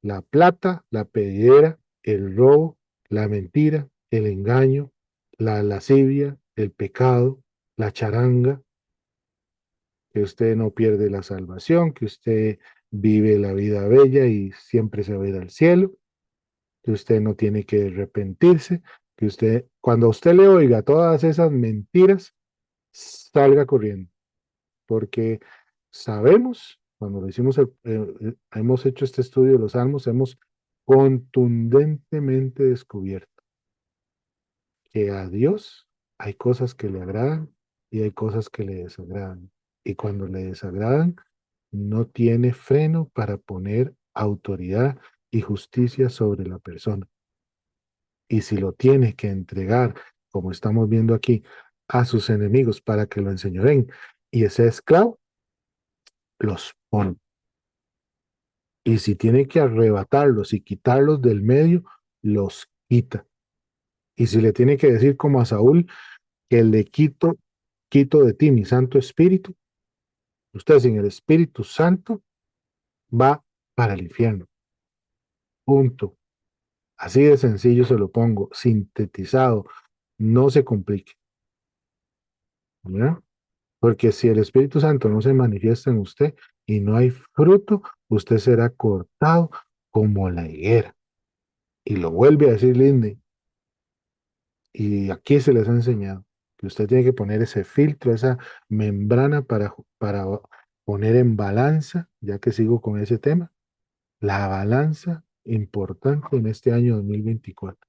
la plata, la pedidera, el robo, la mentira, el engaño, la lascivia, el pecado, la charanga, que usted no pierde la salvación, que usted vive la vida bella y siempre se va a ir al cielo, que usted no tiene que arrepentirse, que usted, cuando usted le oiga todas esas mentiras, salga corriendo, porque sabemos, cuando lo hicimos, hemos hecho este estudio de los salmos, hemos contundentemente descubierto que a Dios hay cosas que le agradan y hay cosas que le desagradan. Y cuando le desagradan, no tiene freno para poner autoridad y justicia sobre la persona. Y si lo tiene que entregar, como estamos viendo aquí, a sus enemigos para que lo enseñoren y ese esclavo, los pone. Y si tiene que arrebatarlos y quitarlos del medio, los quita. Y si le tiene que decir como a Saúl, que le quito de ti mi Santo Espíritu, usted sin el Espíritu Santo va para el infierno. Punto. Así de sencillo se lo pongo, sintetizado. No se complique. ¿Ya? Porque si el Espíritu Santo no se manifiesta en usted y no hay fruto, usted será cortado como la higuera. Y lo vuelve a decir Lindy. Y aquí se les ha enseñado que usted tiene que poner ese filtro, esa membrana para poner en balanza, ya que sigo con ese tema, la balanza importante en este año 2024.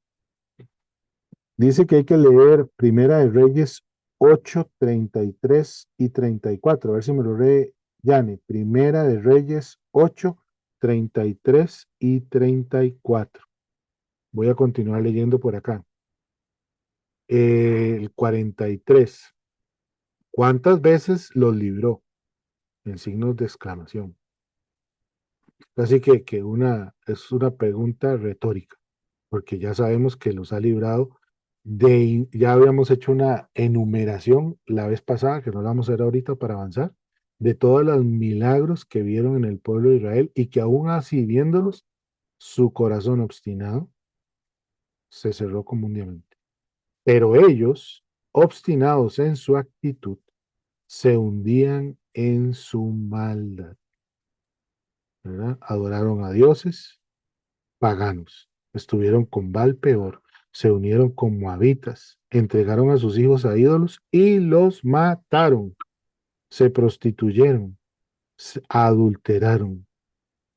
Dice que hay que leer Primera de Reyes 8, 33 y 34. A ver si me lo lee Yane. Primera de Reyes 8, 33 y 34. Voy a continuar leyendo por acá. El 43. ¿Cuántas veces los libró? En signos de exclamación. Así que es una pregunta retórica, porque ya sabemos que los ha librado ya habíamos hecho una enumeración la vez pasada, que no la vamos a hacer ahorita para avanzar, de todos los milagros que vieron en el pueblo de Israel y que aún así viéndolos, su corazón obstinado se cerró como un diamante. Pero ellos, obstinados en su actitud, se hundían en su maldad, ¿verdad? Adoraron a dioses paganos. estuvieron con Baal Peor, se unieron con moabitas, entregaron a sus hijos a ídolos y los mataron, se prostituyeron, adulteraron,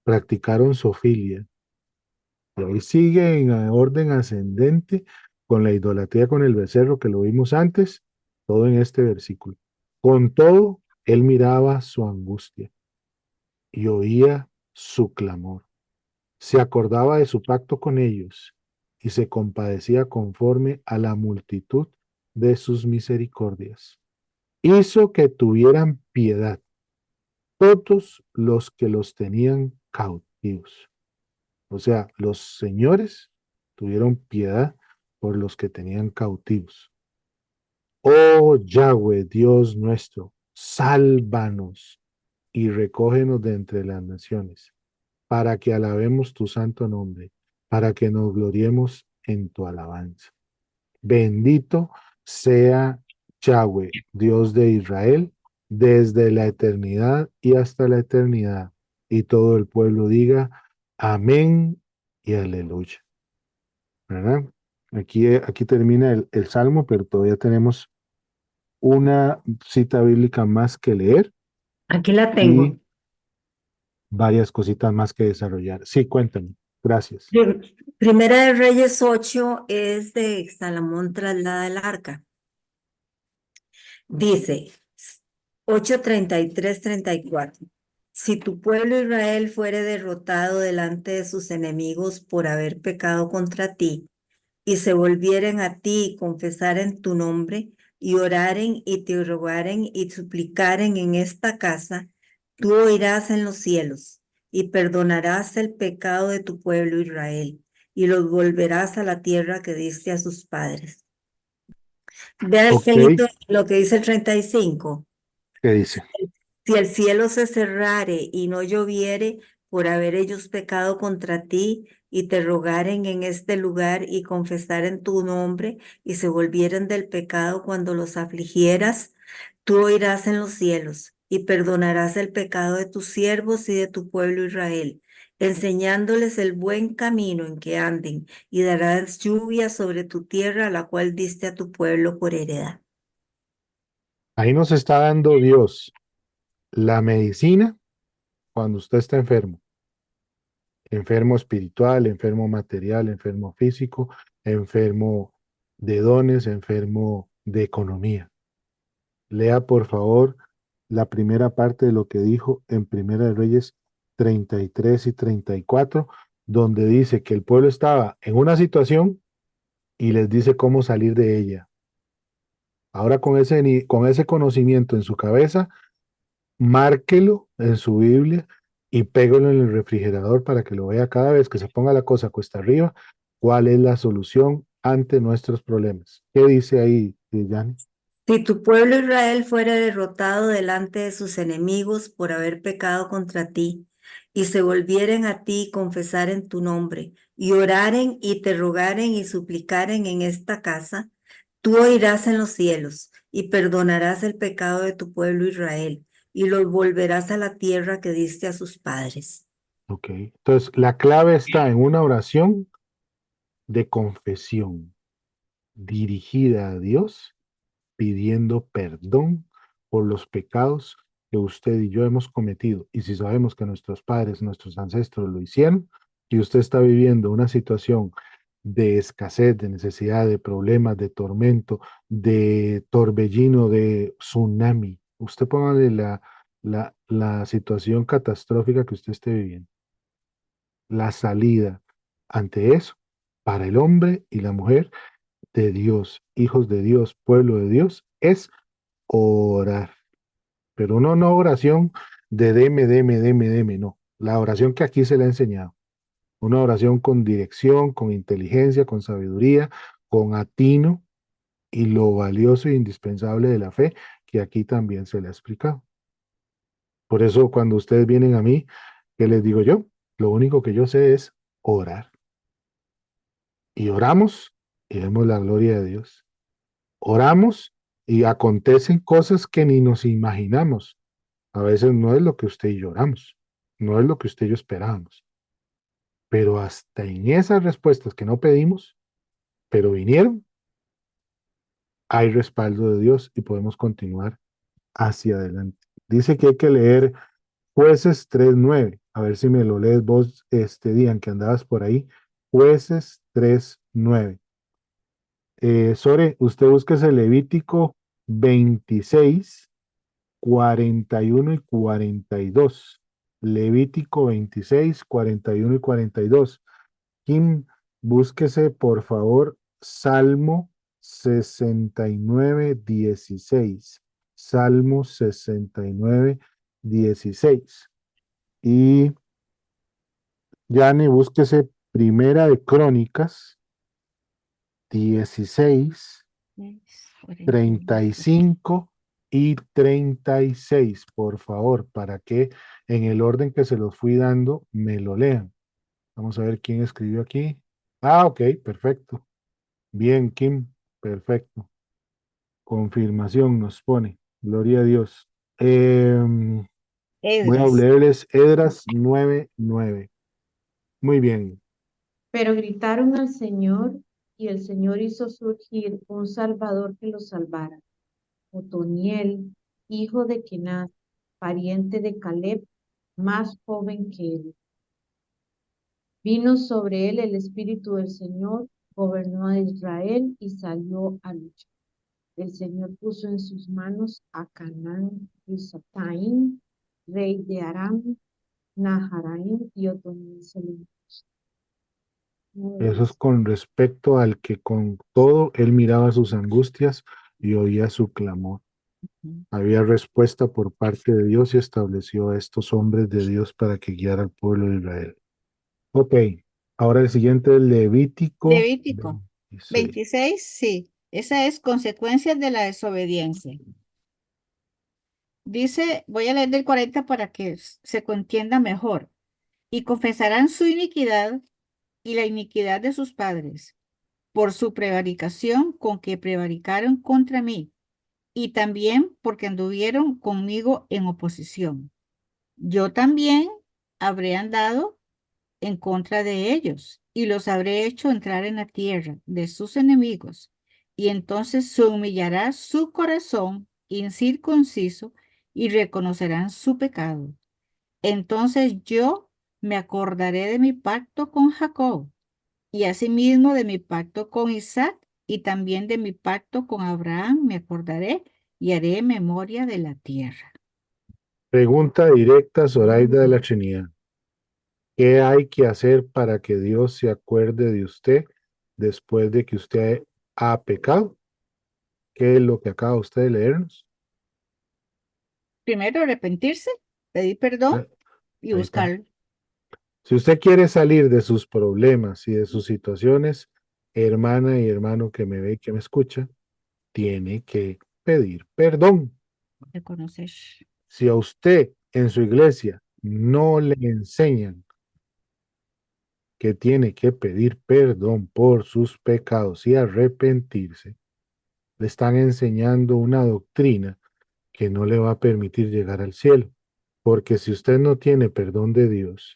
practicaron zoofilia. Y ahí sigue en orden ascendente con la idolatría con el becerro que lo vimos antes, todo en este versículo. Con todo, él miraba su angustia y oía su clamor. Se acordaba de su pacto con ellos y se compadecía conforme a la multitud de sus misericordias. Hizo que tuvieran piedad todos los que los tenían cautivos. O sea, los señores tuvieron piedad por los que tenían cautivos. Oh Yahweh, Dios nuestro, sálvanos y recógenos de entre las naciones, para que alabemos tu santo nombre, para que nos gloriemos en tu alabanza. Bendito sea Yahweh, Dios de Israel, desde la eternidad y hasta la eternidad. Y todo el pueblo diga, amén y aleluya. ¿Verdad? Aquí termina el salmo, pero todavía tenemos una cita bíblica más que leer Aquí la tengo. y varias cositas más que desarrollar. Sí, cuéntame. Gracias. Primera de Reyes 8 es de Salomón traslada el arca. Dice 8:33-34. Si tu pueblo Israel fuere derrotado delante de sus enemigos por haber pecado contra ti, y se volvieren a ti y confesaren tu nombre, y oraren y te rogaren y suplicaren en esta casa, tú oirás en los cielos, y perdonarás el pecado de tu pueblo Israel, y los volverás a la tierra que diste a sus padres. Vean Ok, qué lindo lo que dice el 35. ¿qué dice? Si el cielo se cerrare y no lloviere por haber ellos pecado contra ti, y te rogaren en este lugar y confesaren tu nombre y se volvieren del pecado cuando los afligieras, tú oirás en los cielos y perdonarás el pecado de tus siervos y de tu pueblo Israel, enseñándoles el buen camino en que anden, y darás lluvia sobre tu tierra, la cual diste a tu pueblo por heredad. Ahí nos está dando Dios la medicina cuando usted está enfermo. Enfermo espiritual, enfermo material, enfermo físico, enfermo de dones, enfermo de economía. Lea por favor la primera parte de lo que dijo en Primera de Reyes 33 y 34, donde dice que el pueblo estaba en una situación y les dice cómo salir de ella. Ahora con ese conocimiento en su cabeza, márquelo en su Biblia y pégalo en el refrigerador para que lo vea cada vez que se ponga la cosa cuesta arriba, cuál es la solución ante nuestros problemas. ¿Qué dice ahí, Yanni? Si tu pueblo Israel fuera derrotado delante de sus enemigos por haber pecado contra ti, y se volvieren a ti y confesaren tu nombre, y oraren y te rogaren y suplicaren en esta casa, tú oirás en los cielos y perdonarás el pecado de tu pueblo Israel, y los volverás a la tierra que diste a sus padres. Ok, entonces la clave está en una oración de confesión dirigida a Dios, pidiendo perdón por los pecados que usted y yo hemos cometido. Y si sabemos que nuestros padres, nuestros ancestros lo hicieron, y usted está viviendo una situación de escasez, de necesidad, de problemas, de tormento, de torbellino, de tsunami, usted póngale la situación catastrófica que usted esté viviendo. La salida ante eso, para el hombre y la mujer de Dios, hijos de Dios, pueblo de Dios, es orar. Pero no oración de deme, no. La oración que aquí se le ha enseñado. Una oración con dirección, con inteligencia, con sabiduría, con atino y lo valioso e indispensable de la fe que aquí también se le ha explicado. Por eso cuando ustedes vienen a mí, ¿qué les digo yo? Lo único que yo sé es orar. Y oramos y vemos la gloria de Dios. Oramos y acontecen cosas que ni nos imaginamos. A veces no es lo que usted y yo oramos, no es lo que usted y yo esperábamos, Pero hasta en esas respuestas que no pedimos, pero vinieron, hay respaldo de Dios y podemos continuar hacia adelante. Dice que hay que leer Jueces 3:9. A ver si me lo lees vos este día en que andabas por ahí. Jueces 3:9. Sore, usted busca ese Levítico 26, 41 y 42. Levítico 26, 41 y 42. Kim, búsquese por favor Salmo 69:16. Salmo 69:16. Y Yane, búsquese Primera de Crónicas 16, 35 y 36, por favor, para que en el orden que se los fui dando me lo lean. Vamos a ver quién escribió aquí. Ah, ok, perfecto. Bien, Kim, perfecto. Confirmación nos pone. Gloria a Dios. Voy a Esdras. leerles Esdras 9:9. Muy bien. Pero gritaron al Señor, y el Señor hizo surgir un Salvador que los salvara. Otoniel, hijo de Kenaz, pariente de Caleb, más joven que él. Vino sobre él el Espíritu del Señor, gobernó a Israel y salió a luchar. El Señor puso en sus manos a Canaán y Sataín, rey de Aram, Naharaim y Otoniel se le Eso es impuso. con respecto al que con todo él miraba sus angustias y oía su clamor. Había respuesta por parte de Dios y estableció a estos hombres de Dios para que guiara al pueblo de Israel. Ok, ahora el siguiente es Levítico Levítico 26. 26, sí. Esa es consecuencias de la desobediencia. Dice, voy a leer del 40 para que se entienda mejor. Y confesarán su iniquidad y la iniquidad de sus padres, por su prevaricación con que prevaricaron contra mí, y también porque anduvieron conmigo en oposición. Yo también habré andado en contra de ellos, y los habré hecho entrar en la tierra de sus enemigos, y entonces se humillará su corazón incircunciso, y reconocerán su pecado. Entonces yo me acordaré de mi pacto con Jacob, y asimismo de mi pacto con Isaac, y también de mi pacto con Abraham me acordaré, y haré memoria de la tierra. Pregunta directa, Zoraida de la Trinidad. ¿Qué hay que hacer para que Dios se acuerde de usted después de que usted ha pecado? ¿Qué es lo que acaba usted de leernos? Primero arrepentirse, pedir perdón Eh, y Ahí está. buscarlo. Si usted quiere salir de sus problemas y de sus situaciones, hermana y hermano que me ve y que me escucha, tiene que pedir perdón. Reconocer. Si a usted en su iglesia no le enseñan que tiene que pedir perdón por sus pecados y arrepentirse, le están enseñando una doctrina que no le va a permitir llegar al cielo. Porque si usted no tiene perdón de Dios,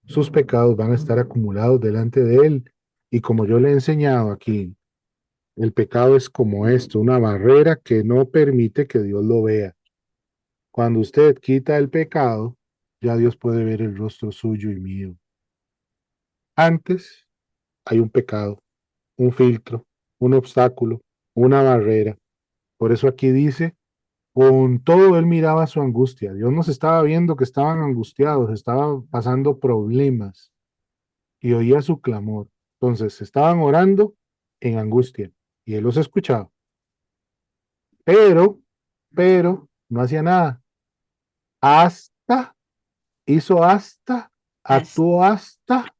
sus pecados van a estar acumulados delante de Él. Y como yo le he enseñado aquí, el pecado es como esto, una barrera que no permite que Dios lo vea. Cuando usted quita el pecado, ya Dios puede ver el rostro suyo y mío. Antes hay un pecado, un filtro, un obstáculo, una barrera. Por eso aquí dice, con todo él miraba su angustia. Dios nos estaba viendo que estaban angustiados, estaban pasando problemas y oía su clamor. Entonces estaban orando en angustia y él los escuchaba. Pero, no hacía nada. Hasta, hizo hasta, Hasta. actuó hasta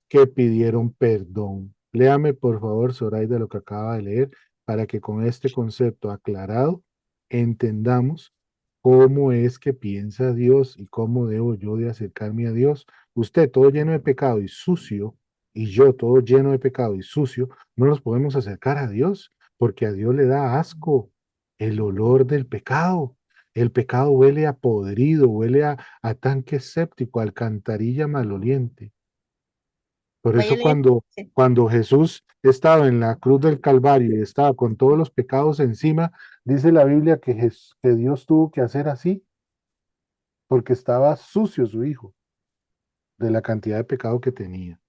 que pidieron perdón. Léame, por favor, Zoraida, lo que acaba de leer, para que con este concepto aclarado entendamos cómo es que piensa Dios y cómo debo yo de acercarme a Dios. Usted todo lleno de pecado y sucio, y yo todo lleno de pecado y sucio, no nos podemos acercar a Dios, porque a Dios le da asco el olor del pecado. El pecado huele a podrido, huele a tanque séptico, a alcantarilla maloliente. Por Vaya a eso leer. Sí. cuando Jesús estaba en la cruz del Calvario y estaba con todos los pecados encima, dice la Biblia que, que Dios tuvo que hacer así porque estaba sucio su hijo de la cantidad de pecado que tenía,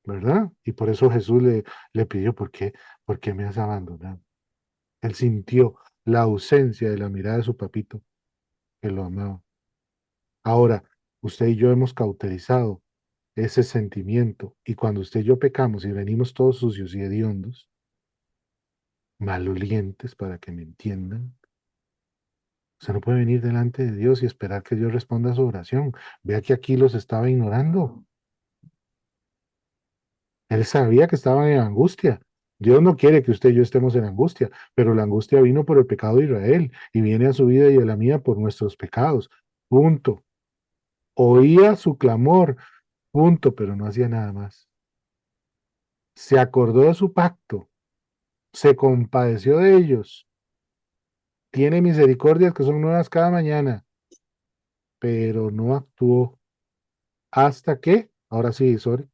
¿verdad? Y por eso Jesús le pidió, ¿por qué me has abandonado? Él sintió la ausencia de la mirada de su papito que lo amaba. Ahora, usted y yo hemos cauterizado ese sentimiento y cuando usted y yo pecamos y venimos todos sucios y hediondos, malolientes para que me entiendan, usted no puede venir delante de Dios y esperar que Dios responda a su oración. Vea que aquí los estaba ignorando. Él sabía que estaban en angustia. Dios no quiere que usted y yo estemos en angustia, pero la angustia vino por el pecado de Israel y viene a su vida y a la mía por nuestros pecados. Punto. Oía su clamor, punto, pero no hacía nada más. Se acordó de su pacto, se compadeció de ellos, tiene misericordias que son nuevas cada mañana, pero no actuó hasta que, ahora sí, sorry,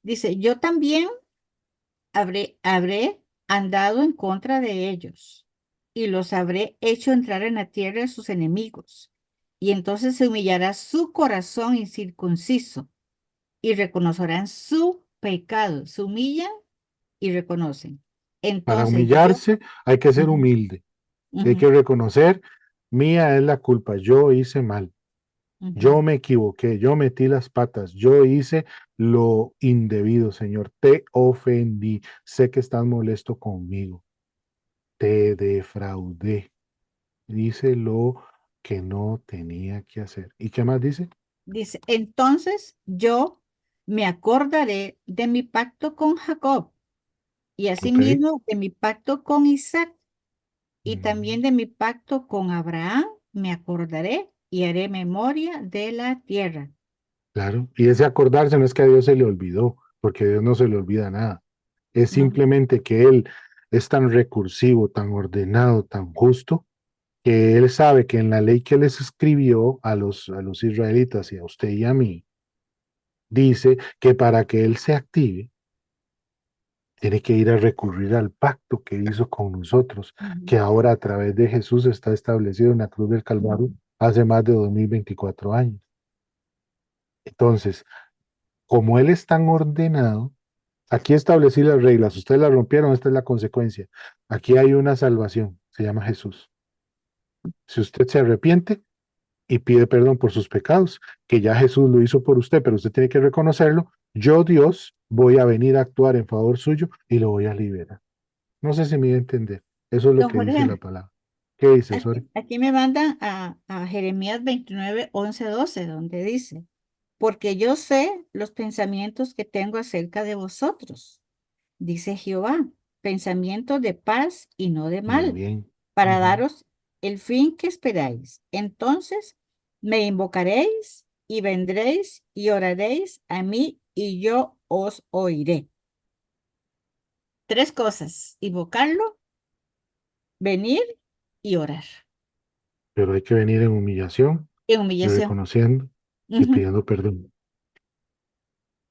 Dice, yo también habré andado en contra de ellos y los habré hecho entrar en la tierra de sus enemigos. Y entonces se humillará su corazón incircunciso y reconocerán su pecado. Se humillan y reconocen. para Entonces yo, humillarse hay que ser ujú, humilde, hay ujú, que reconocer, mía es la culpa, yo hice mal. ujú. Yo me equivoqué, yo metí las patas, yo hice lo indebido, Señor. Te ofendí, sé que estás molesto conmigo, te defraudé, hice lo que no tenía que hacer. ¿Y qué más dice? Dice, entonces yo me acordaré de mi pacto con Jacob y Ok. asimismo de mi pacto con Isaac y Mm, también de mi pacto con Abraham me acordaré y haré memoria de la tierra. claro. Y ese acordarse no es que a Dios se le olvidó, porque a Dios no se le olvida nada. Es ¿No? simplemente que Él es tan recursivo, tan ordenado, tan justo que él sabe que en la ley que les escribió a los israelitas y a usted y a mí, dice que para que él se active, tiene que ir a recurrir al pacto que hizo con nosotros, Ujú. que ahora a través de Jesús está establecido en la cruz del Calvario hace más de 2024 años. Entonces, como él es tan ordenado, aquí establecí las reglas, ustedes las rompieron, esta es la consecuencia. Aquí hay una salvación, se llama Jesús. Si usted se arrepiente, y pide perdón por sus pecados, que ya Jesús lo hizo por usted, pero usted tiene que reconocerlo. Yo, Dios, voy a venir a actuar en favor suyo y lo voy a liberar. No sé si me voy a entender. Eso es lo Don que dice la Jorge, palabra. ¿Qué dice, Sori? aquí me mandan a Jeremías 29, 11, 12, donde dice, porque yo sé los pensamientos que tengo acerca de vosotros, dice Jehová, pensamientos de paz y no de De mal, bien. para Ujú. daros el fin que esperáis. Entonces me invocaréis y vendréis y oraréis a mí y yo os oiré. Tres cosas, invocarlo, venir y orar. Pero hay que venir en humillación En y humillación. reconociendo y Ujú, pidiendo perdón.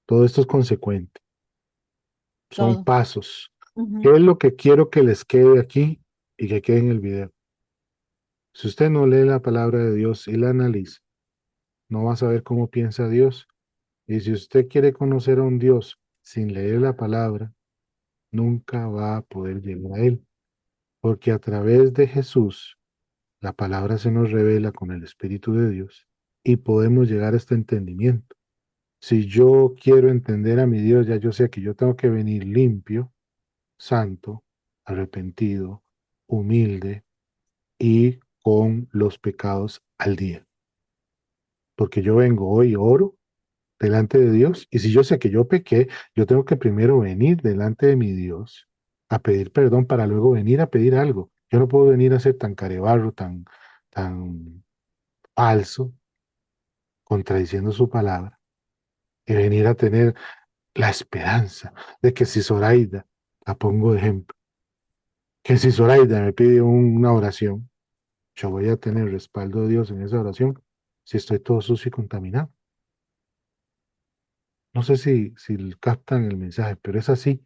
Todo esto es consecuente. Son todo. pasos. ¿Qué Ujú. es lo que quiero que les quede aquí y que quede en el video? Si usted no lee la palabra de Dios y la analiza, no va a saber cómo piensa Dios. Y si usted quiere conocer a un Dios sin leer la palabra, nunca va a poder llegar a Él, porque a través de Jesús, la palabra se nos revela con el Espíritu de Dios y podemos llegar a este entendimiento. Si yo quiero entender a mi Dios, ya yo sé que yo tengo que venir limpio, santo, arrepentido, humilde y con los pecados al día. Porque yo vengo hoy, oro delante de Dios. Y si yo sé que yo pequé, yo tengo que primero venir delante de mi Dios a pedir perdón para luego venir a pedir algo. Yo no puedo venir a ser tan carebarro, tan falso, contradiciendo su palabra, y venir a tener la esperanza de que si Zoraida, la pongo de ejemplo, que si Zoraida me pide una oración, yo voy a tener respaldo de Dios en esa oración si estoy todo sucio y contaminado. No sé si captan el mensaje, pero es así.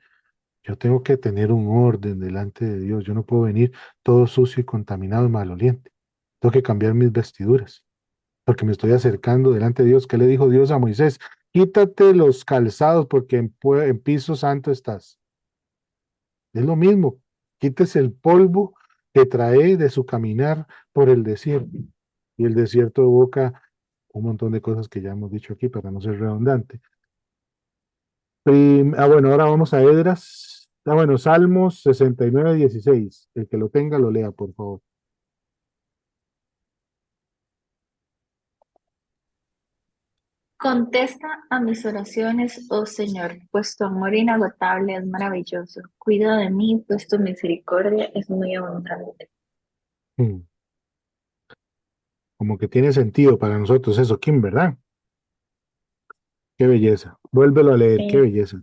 Yo tengo que tener un orden delante de Dios. Yo no puedo venir todo sucio y contaminado y maloliente. Tengo que cambiar mis vestiduras, porque me estoy acercando delante de Dios. ¿Qué le dijo Dios a Moisés? Quítate los calzados porque en piso santo estás. Es lo mismo. Quítese el polvo que trae de su caminar por el desierto. Y el desierto evoca un montón de cosas que ya hemos dicho aquí para no ser redundante. Bueno, ahora vamos a Edras. Bueno, Salmos 69:16. El que lo tenga, lo lea, por favor. Contesta a mis oraciones, oh Señor, pues tu amor inagotable es maravilloso. Cuida de mí, pues tu misericordia es muy abundante. Mm, Como que tiene sentido para nosotros eso, Kim, ¿verdad? Qué belleza. Vuélvelo a leer, qué Sí. belleza.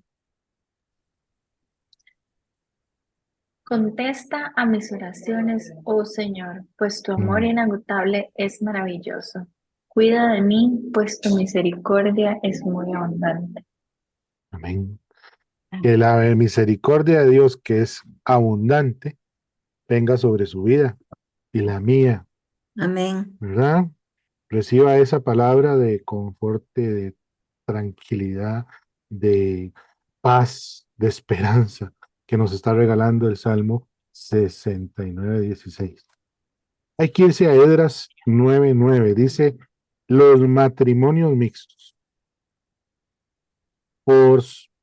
Contesta a mis oraciones, oh Señor, pues tu amor Mm, inagotable es maravilloso. Cuida de mí, pues tu misericordia es muy abundante. Amén. Que la misericordia de Dios, que es abundante, venga sobre su vida y la mía, Amén. ¿verdad? Reciba esa palabra de conforte, de tranquilidad, de paz, de esperanza que nos está regalando el Salmo 69:16. Hay que irse a Edras 9:9. Dice, los matrimonios mixtos.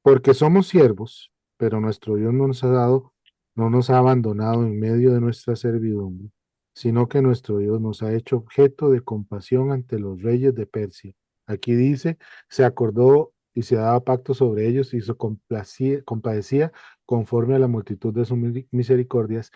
Porque somos siervos, pero nuestro Dios no nos ha dado, no nos ha abandonado en medio de nuestra servidumbre, sino que nuestro Dios nos ha hecho objeto de compasión ante los reyes de Persia. Aquí dice, se acordó y se daba pacto sobre ellos y se compadecía conforme a la multitud de sus misericordias,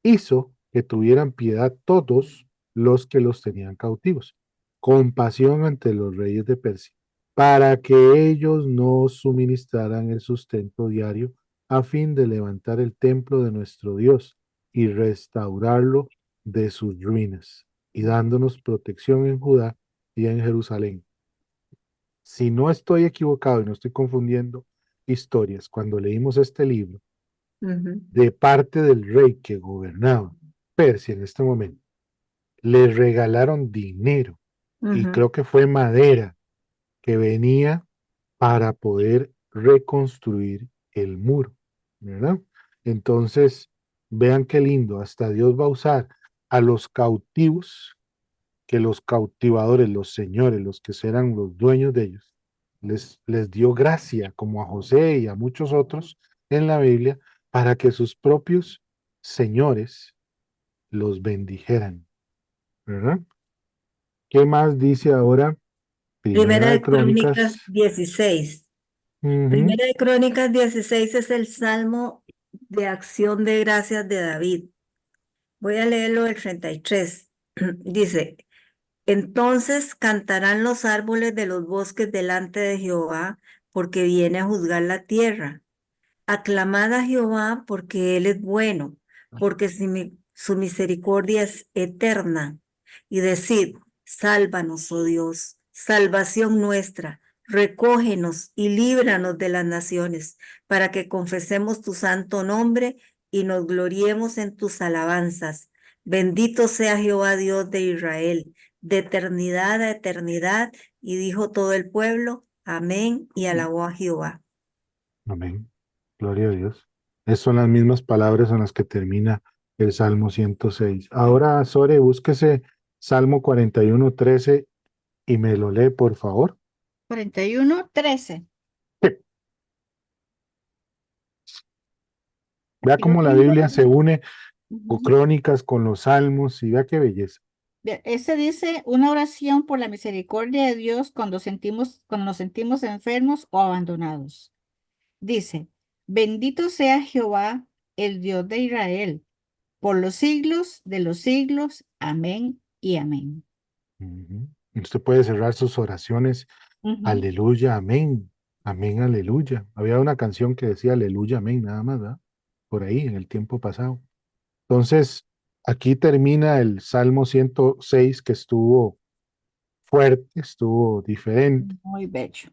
hizo que tuvieran piedad todos los que los tenían cautivos, compasión ante los reyes de Persia, para que ellos nos suministraran el sustento diario a fin de levantar el templo de nuestro Dios y restaurarlo de sus ruinas, y dándonos protección en Judá y en Jerusalén. Si no estoy equivocado y no estoy confundiendo historias, cuando leímos este libro, Ujú, de parte del rey que gobernaba Persia en este momento, le regalaron dinero y ujú. creo que fue madera que venía para poder reconstruir el muro, ¿verdad? Entonces, vean qué lindo, hasta Dios va a usar a los cautivos, que los cautivadores, los señores, los que serán los dueños de ellos, les dio gracia, como a José y a muchos otros en la Biblia, para que sus propios señores los bendijeran, ¿verdad? ¿Qué más dice ahora? Primera Primera de de Crónicas Crónicas. 16. Ujú, Primera de Crónicas 16 es el salmo de acción de gracias de David. Voy a leerlo el 33. Dice, entonces cantarán los árboles de los bosques delante de Jehová, porque viene a juzgar la tierra. Aclamad a Jehová porque Él es bueno, porque su misericordia es eterna. Y decid, sálvanos, oh Dios, salvación nuestra, recógenos y líbranos de las naciones, para que confesemos tu santo nombre y nos gloriemos en tus alabanzas. Bendito sea Jehová Dios de Israel, de eternidad a eternidad. Y dijo todo el pueblo, amén, y alabó a Jehová. amén. Gloria a Dios. Esas son las mismas palabras en las que termina el Salmo 106. Ahora, Sore, búsquese Salmo 41:13 y me lo lee, por favor. 41:13. Vea Yo cómo la tengo, Biblia se une con ujú. crónicas, con los salmos, y vea qué belleza. Bien, este dice una oración por la misericordia de Dios cuando nos sentimos enfermos o abandonados. Dice, bendito sea Jehová, el Dios de Israel, por los siglos de los siglos. Amén y amén. Ujú. Usted puede cerrar sus oraciones. Ujú. Aleluya, amén. Amén, aleluya. Había una canción que decía aleluya, amén, nada más, ¿verdad? Por ahí, en el tiempo pasado. Entonces, aquí termina el Salmo 106, que estuvo fuerte, estuvo diferente. Muy bello.